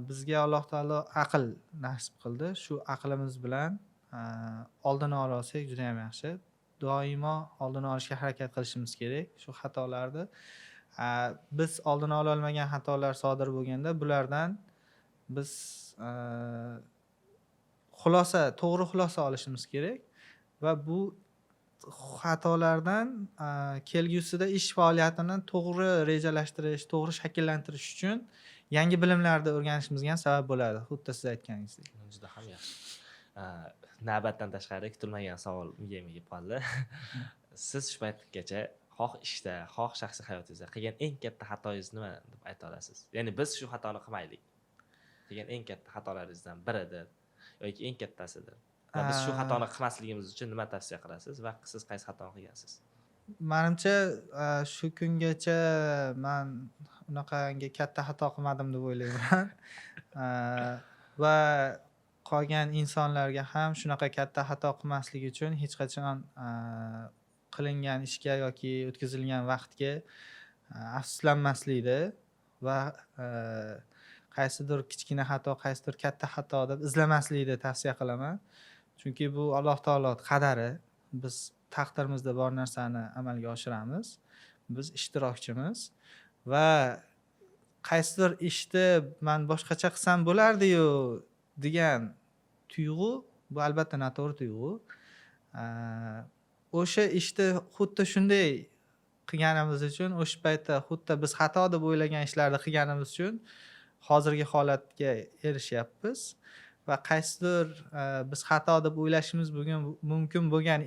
bizga Alloh taolo aql nasib qildi. Shu aqlimiz bilan oldini ola olsak juda ham yaxshi. Doimo oldini olishga harakat qilishimiz kerak shu xatolarni. Biz oldini ola olmagan xatolar sodir bo'lganda bulardan biz to'g'ri xulosa olishimiz kerak va bu xatolardan kelgusida ish faoliyatini to'g'ri rejalashtirish, to'g'ri shakllantirish uchun yangi bilimlarni o'rganishimizga ham sabab bo'ladi, xuddi siz aytganingizdek. Juda ham yaxshi. Navbatdan tashqari kutilmagan savol miyamga kelib qoldi. Siz shu paytgacha xoh ishda, xoh shaxsiy hayotingizda qilgan eng katta xatoyingiz nima deb ayta olasiz? Ya'ni biz shu xatoni qilmaylik. Qilgan eng katta xatolaringizdan biridir yoki eng kattasidir. Va biz shu xatoni qilmasligimiz uchun nima tavsiya qilasiz va siz qaysi xatoni qilgansiz? Menimcha shu kungacha men unaqangi katta xato qilmadim deb o'ylayman. Va qolgan insonlarga ham shunaqa katta xato qilmaslik uchun hech qachon qilingan ishga yoki o'tkazilgan vaqtga afsuslanmaslikni va qaysidir kichkina xato, qaysidir katta xato deb izlamaslikni tavsiya qilaman. Chunki bu Alloh taolo qadari. Biz taqdirimizda bor narsani amalga oshiramiz. Biz ishtirokchimiz va qaysidir ishni men boshqacha qilsam bo'lardi-yu degan tuyg'u bu albatta noto'g'ri tuyg'u. O'sha ishni xuddi shunday qilganimiz uchun, o'sha paytda xuddi biz xato deb o'ylagan ishlarni qilganimiz uchun hozirgi holatga erishyapmiz va qaysidir biz xato deb o'ylashimiz mumkin bo'lgan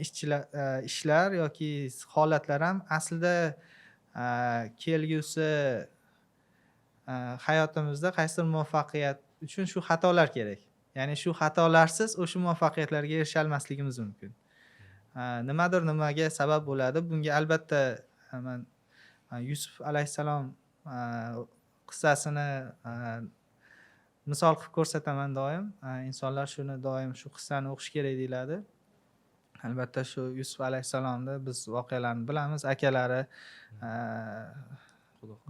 ishlar yoki holatlar ham aslida kelgusi hayotimizda qaysidir muvaffaqiyat uchun shu xatolar kerak. Ya'ni shu xatolarsiz o'sha muvaffaqiyatlarga erisha olmasligimiz mumkin. Nimaga sabab bo'ladi? Bunga albatta man Yusuf alayhissalom qissasini misol qilib ko'rsataman doim. Insonlar shuni doim shu qissani o'qish kerak deyiladi. Albatta shu Yusuf alayhissalomni biz voqealarni bilamiz. Akalari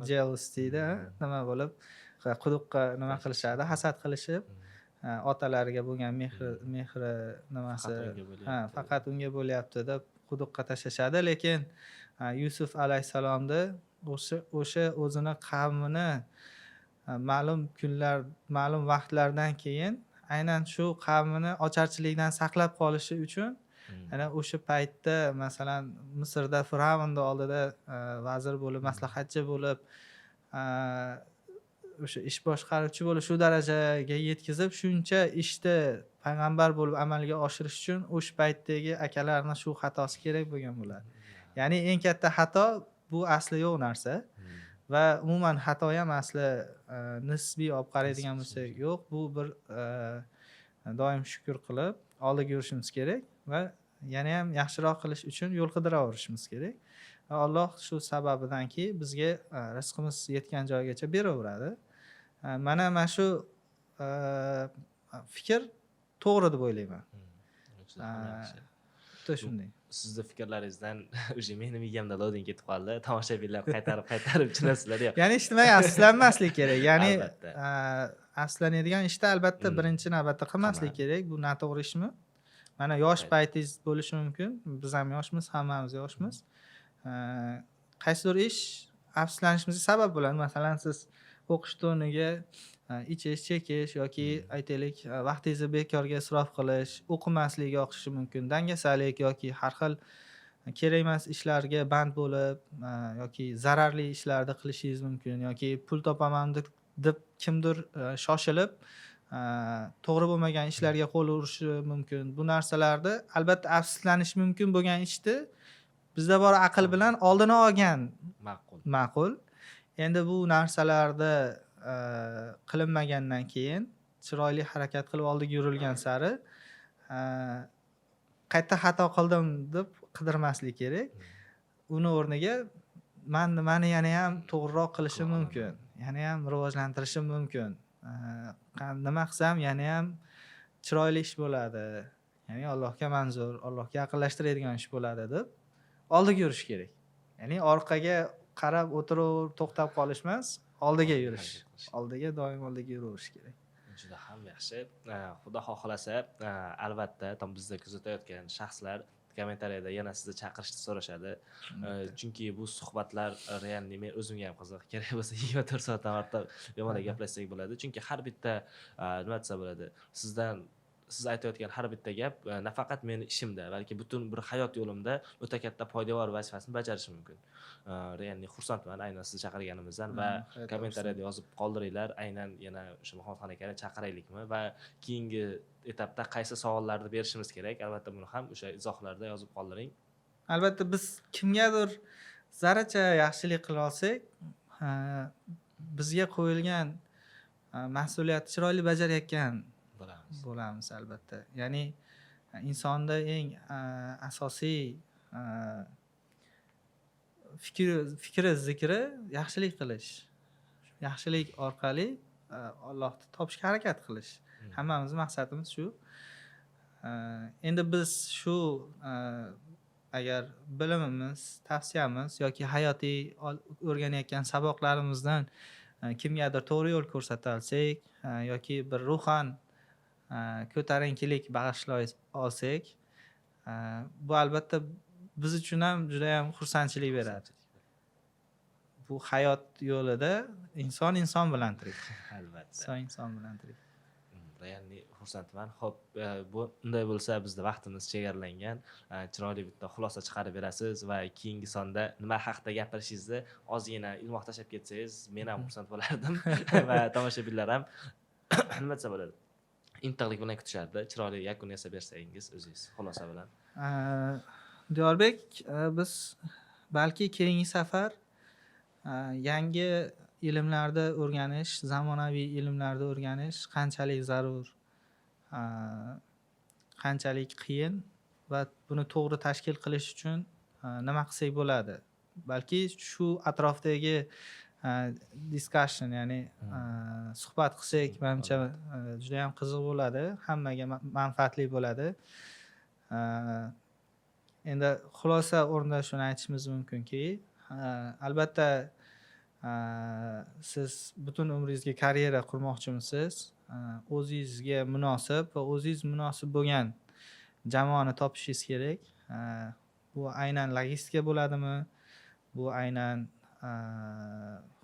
jealous deydi, nima bo'lib quduqqa nima qilishadi, hasad qilishib, otalariga bo'lgan mehri nimasi faqat unga bo'lyapti deb quduqqa tashlashadi. Lekin Yusuf alayhissalomni o'sha o'zini qavmini ma'lum kunlar, ma'lum vaqtlardan keyin aynan shu qavmini ocharchilikdan saqlab qolishi uchun ana o'sha paytda masalan Misrda Fir'avnni oldida vazir bo'lib, maslahatchi bo'lib, o'sha ish boshqaruvchi bo'lib shu darajaga yetkazib, shuncha ishni payg'ambar bo'lib amalga oshirish uchun o'sha paytdagi akalarning shu xatosi kerak bo'lgan bo'ladi. Ya'ni eng katta xato bu asli yo'q narsa va umuman xato ham asli nisbiy olib qaraydigan bo'lsak yo'q. Bu bir doim shukr qilib oldiga yurishimiz kerak va yana ham yaxshiroq qilish uchun yo'l qidiraverishimiz kerak. Va Alloh shu sababidanki bizga rizqimiz yetgan joygacha beraveradi. Mana shu fikr to'g'ri deb o'ylayman. Xuddi shunday. Sizni fikrlaringizdan o'sha meni miyamda loading ketib qoldi. Tomoshabinlar qaytarib tushunasizlar. Ya'ni ijtimoiy asoslanmaslik kerak. Ya'ni asoslanadigan ishda albatta birinchi navbatda qilmaslik kerak. Bu noto'g'ri ishmi? Mana yosh paytingiz bo'lishi mumkin. Biz ham yoshmiz, hammamiz yoshmiz. Qaysidir ish afsuslanishimizga sabab bo'ladi. Masalan, siz o'qish o'rniga ichish, chekish yoki aytaylik vaqtingizni bekorga isrof qilish, o'qimaslik yoqishi mumkin. Dangasalik yoki har xil kerak emas ishlarga band bo'lib yoki zararli ishlarni qilishingiz mumkin yoki pul topaman deb kimdir shoshilib to'g'ri bo'lmagan ishlarga qo'l urishi mumkin. Bu narsalarda albatta afsuslanish mumkin bo'lgan ishni bizda bor aql bilan oldini olgan ma'qul. Endi bu narsalarda qilinmagandan keyin chiroyli harakat qilib oldiga yurilgan sari qayta xato qildim deb qidirmaslik kerak. Uni o'rniga nimani yana ham to'g'riroq qilishim mumkin, yana ham rivojlantirishim mumkin, nima qilsam yana ham chiroyli ish bo'ladi, ya'ni Allohga manzur, Allohga yaqinlashtiradigan ish bo'ladi deb oldiga yurish kerak. Ya'ni orqaga qarab o'tirib to'xtab qolish emas, oldiga yurish. Doim oldiga yuraverish kerak. Juda ham yaxshi. Xudo xohlasa, albatta bizni kuzatayotgan shaxslar kommentariyada yana sizni chaqirishni so'rashadi. Chunki bu suhbatlar realni men o'zimga ham qiziq. Kerak bo'lsa 24 soatdan ortiq bemalol gaplashsak bo'ladi. Chunki har bitta nima desa bo'ladi, siz aytayotgan har bitta gap nafaqat meni ishimda, balki butun bir hayot yo'limda o'ta katta foydavor vazifasini bajarishi mumkin. Realni xursandman aynan sizni chaqirganimizdan va kommentariyada yozib qoldiringlar. Aynan yana o'sha Muhammadxon akani chaqiraylikmi va keyingi etapda qaysi savollarni berishimiz kerak? Albatta buni ham o'sha izohlarda yozib qoldiring. Albatta biz kimgadir zarracha yaxshilik qila olsak, bizga qo'yilgan mas'uliyatni chiroyli bajarayotgan bo'lamiz albatta. Ya'ni insonda eng asosiy fikri, zikri yaxshilik qilish. Yaxshilik orqali Allohni topishga harakat qilish. Hammamizning maqsadimiz shu. Endi biz shu agar bilimimiz, tavsiyamiz yoki hayotiy o'rganayotgan saboqlarimizdan kimgadir to'g'ri yo'l ko'rsata olsak yoki bir ruhan ko'tarinkilik bag'ishlay olsak, bu albatta biz uchun ham juda ham xursandchilik beradi. Bu hayot yo'lida inson bilan tirik. Albatta. Inson bilan tirik. Ya'ni xursandman. Xo'p, bu unday bo'lsa bizda vaqtimiz chegaralangan. Chiroyli bitta xulosa chiqarib berasiz va keyingi sonda nima haqida gapirishingizni ozgina ilmoq tashlab ketsangiz, men ham xursand bo'lardim va tomoshabinlar ham nima desa bo'ladi. intiqlik bilan kutishardi. Chiroyli yakun yasab bersangiz o'zingiz xulosa bilan. Diyorbek, biz balki keyingi safar yangi ilmlarda o'rganish, zamonaviy ilmlarda o'rganish qanchalik zarur, qanchalik qiyin va buni to'g'ri tashkil qilish uchun nima qilsak bo'ladi. Balki shu atrofdagi discussion, ya'ni suhbat qilsak, menimcha juda ham qiziq bo'ladi, hammaga manfaatli bo'ladi. Endi xulosa o'rnida shuni aytishimiz mumkinki, albatta siz butun umringizga karyera qurmoqchimisiz, o'zingizga munosib va o'zingiz munosib bo'lgan jamoani topishingiz kerak. Bu aynan logistika bo'ladimi? Bu aynan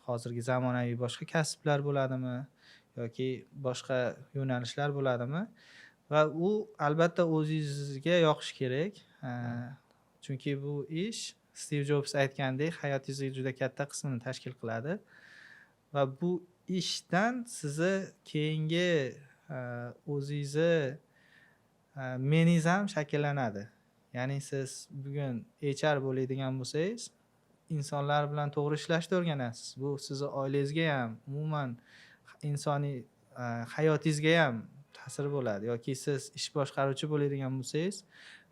hozirgi zamonaviy boshqa kasblar bo'ladimi yoki boshqa yo'nalishlar bo'ladimi? Va u albatta o'zingizga yoqishi kerak. Chunki bu ish Steve Jobs aytgandek, hayotingizning juda katta qismini tashkil qiladi va bu ishdan sizni keyingi o'zingizni meningiz ham shakllanadi. Ya'ni siz bugun HR bo'ladigan bo'lsangiz, insonlar bilan to'g'ri ishlashni o'rganasiz. Bu sizni oilangizga ham, umuman insoniy hayotingizga ham ta'sir bo'ladi. Yoki siz ish boshqaruvchi bo'ladigan bo'lsangiz,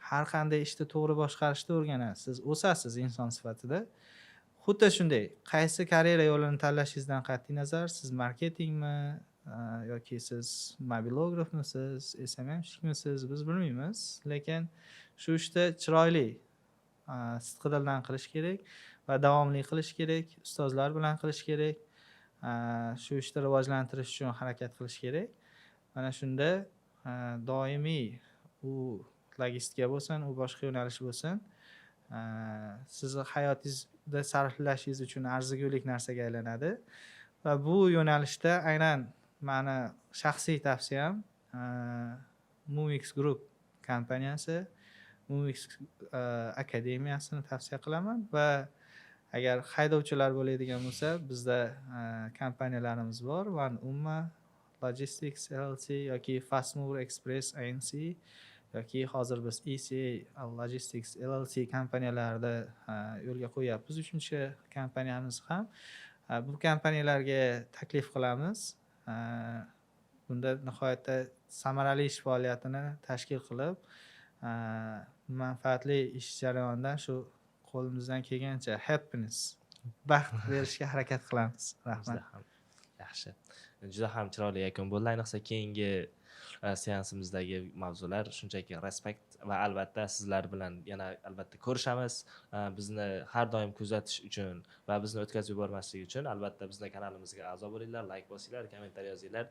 har qanday ishni to'g'ri boshqarishni o'rganasiz. Siz o'sasiz inson sifatida. Xuddi shunday, qaysi karyera yo'lini tanlashingizdan qat'iy nazar, siz marketingmi yoki siz mobilografmisiz, SMMщикmisiz, biz bilmaymiz, lekin shu ishni chiroyli, sidqidildan qilish kerak va davomli qilish kerak, ustozlar bilan qilish kerak. Shu ishni rivojlantirish uchun harakat qilish kerak. Mana shunda doimiy u logistika bo'lsin, u boshqa yo'nalish bo'lsin, sizni hayotingizda sarflashingiz uchun arzigulik narsaga aylanadi va bu yo'nalishda aynan mani shaxsiy tavsiyam Mumix Group kompaniyasi, Mumix akademiyasini tavsiya qilaman va agar haydovchilar bo'ladigan bo'lsa, bizda kompaniyalarimiz bor. One Umma Logistics LLC yoki Fast Mover Express Inc. yoki hozir biz ECA Logistics LLC kompaniyalarida yo'lga qo'yapmiz. 3-chi kompaniyamiz ham. Bu kompaniyalarga taklif qilamiz. Bunda nihoyatda samarali ish faoliyatini tashkil qilib, manfaatli ish jarayonidan shu qo'limizdan kelgancha happiness, baxt berishga harakat qilamiz. Rahmat. Yaxshi. Juda ham chiroyli yakun bo'ldi. Ayniqsa keyingi seansimizdagi mavzular shunchaki respekt va albatta sizlar bilan yana albatta ko'rishamiz. Bizni har doim kuzatish uchun va bizni o'tkazib yubormaslik uchun albatta bizning kanalimizga a'zo bo'linglar, like bosinglar, kommentariy yozinglar.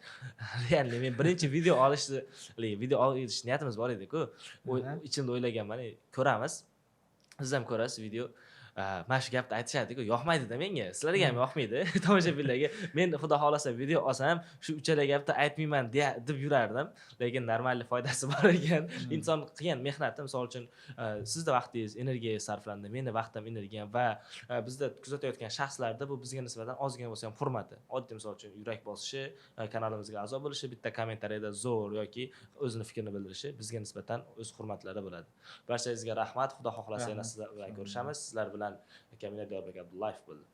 Ya'ni men birinchi video olish niyatimiz bor edi-ku. Ichimda o'ylaganman, ko'ramiz. Siz ham ko'rasiz video. Mana shu gapni aytishadi-ku, yoqmaydi-da menga. Sizlarga ham yoqmaydi. Tomoshabinlarga men xudo xolasa video olsam, shu uchala gapni aytmayman deb yurardim, lekin normal foydasi bor ekan. Inson qilgan mehnati, misol uchun, sizda vaqtingiz, energiyangiz sarflandi, meni vaqtim, energiyam va bizda kuzatayotgan shaxslarda bu bizga nisbatan ozgina bo'lsa ham hurmati. Oddiy misol uchun yurak bosishi, kanalimizga a'zo bo'lishi, bitta kommentariyada zo'r yoki o'zini fikrini bildirishi bizga nisbatan o'z hurmatlari bo'ladi. Barchangizga rahmat. Xudo xohlasa yana sizlar bilan ko'rishamiz. Sizlar bilan Kamila Diyorbek Abdullayev bo'ldi.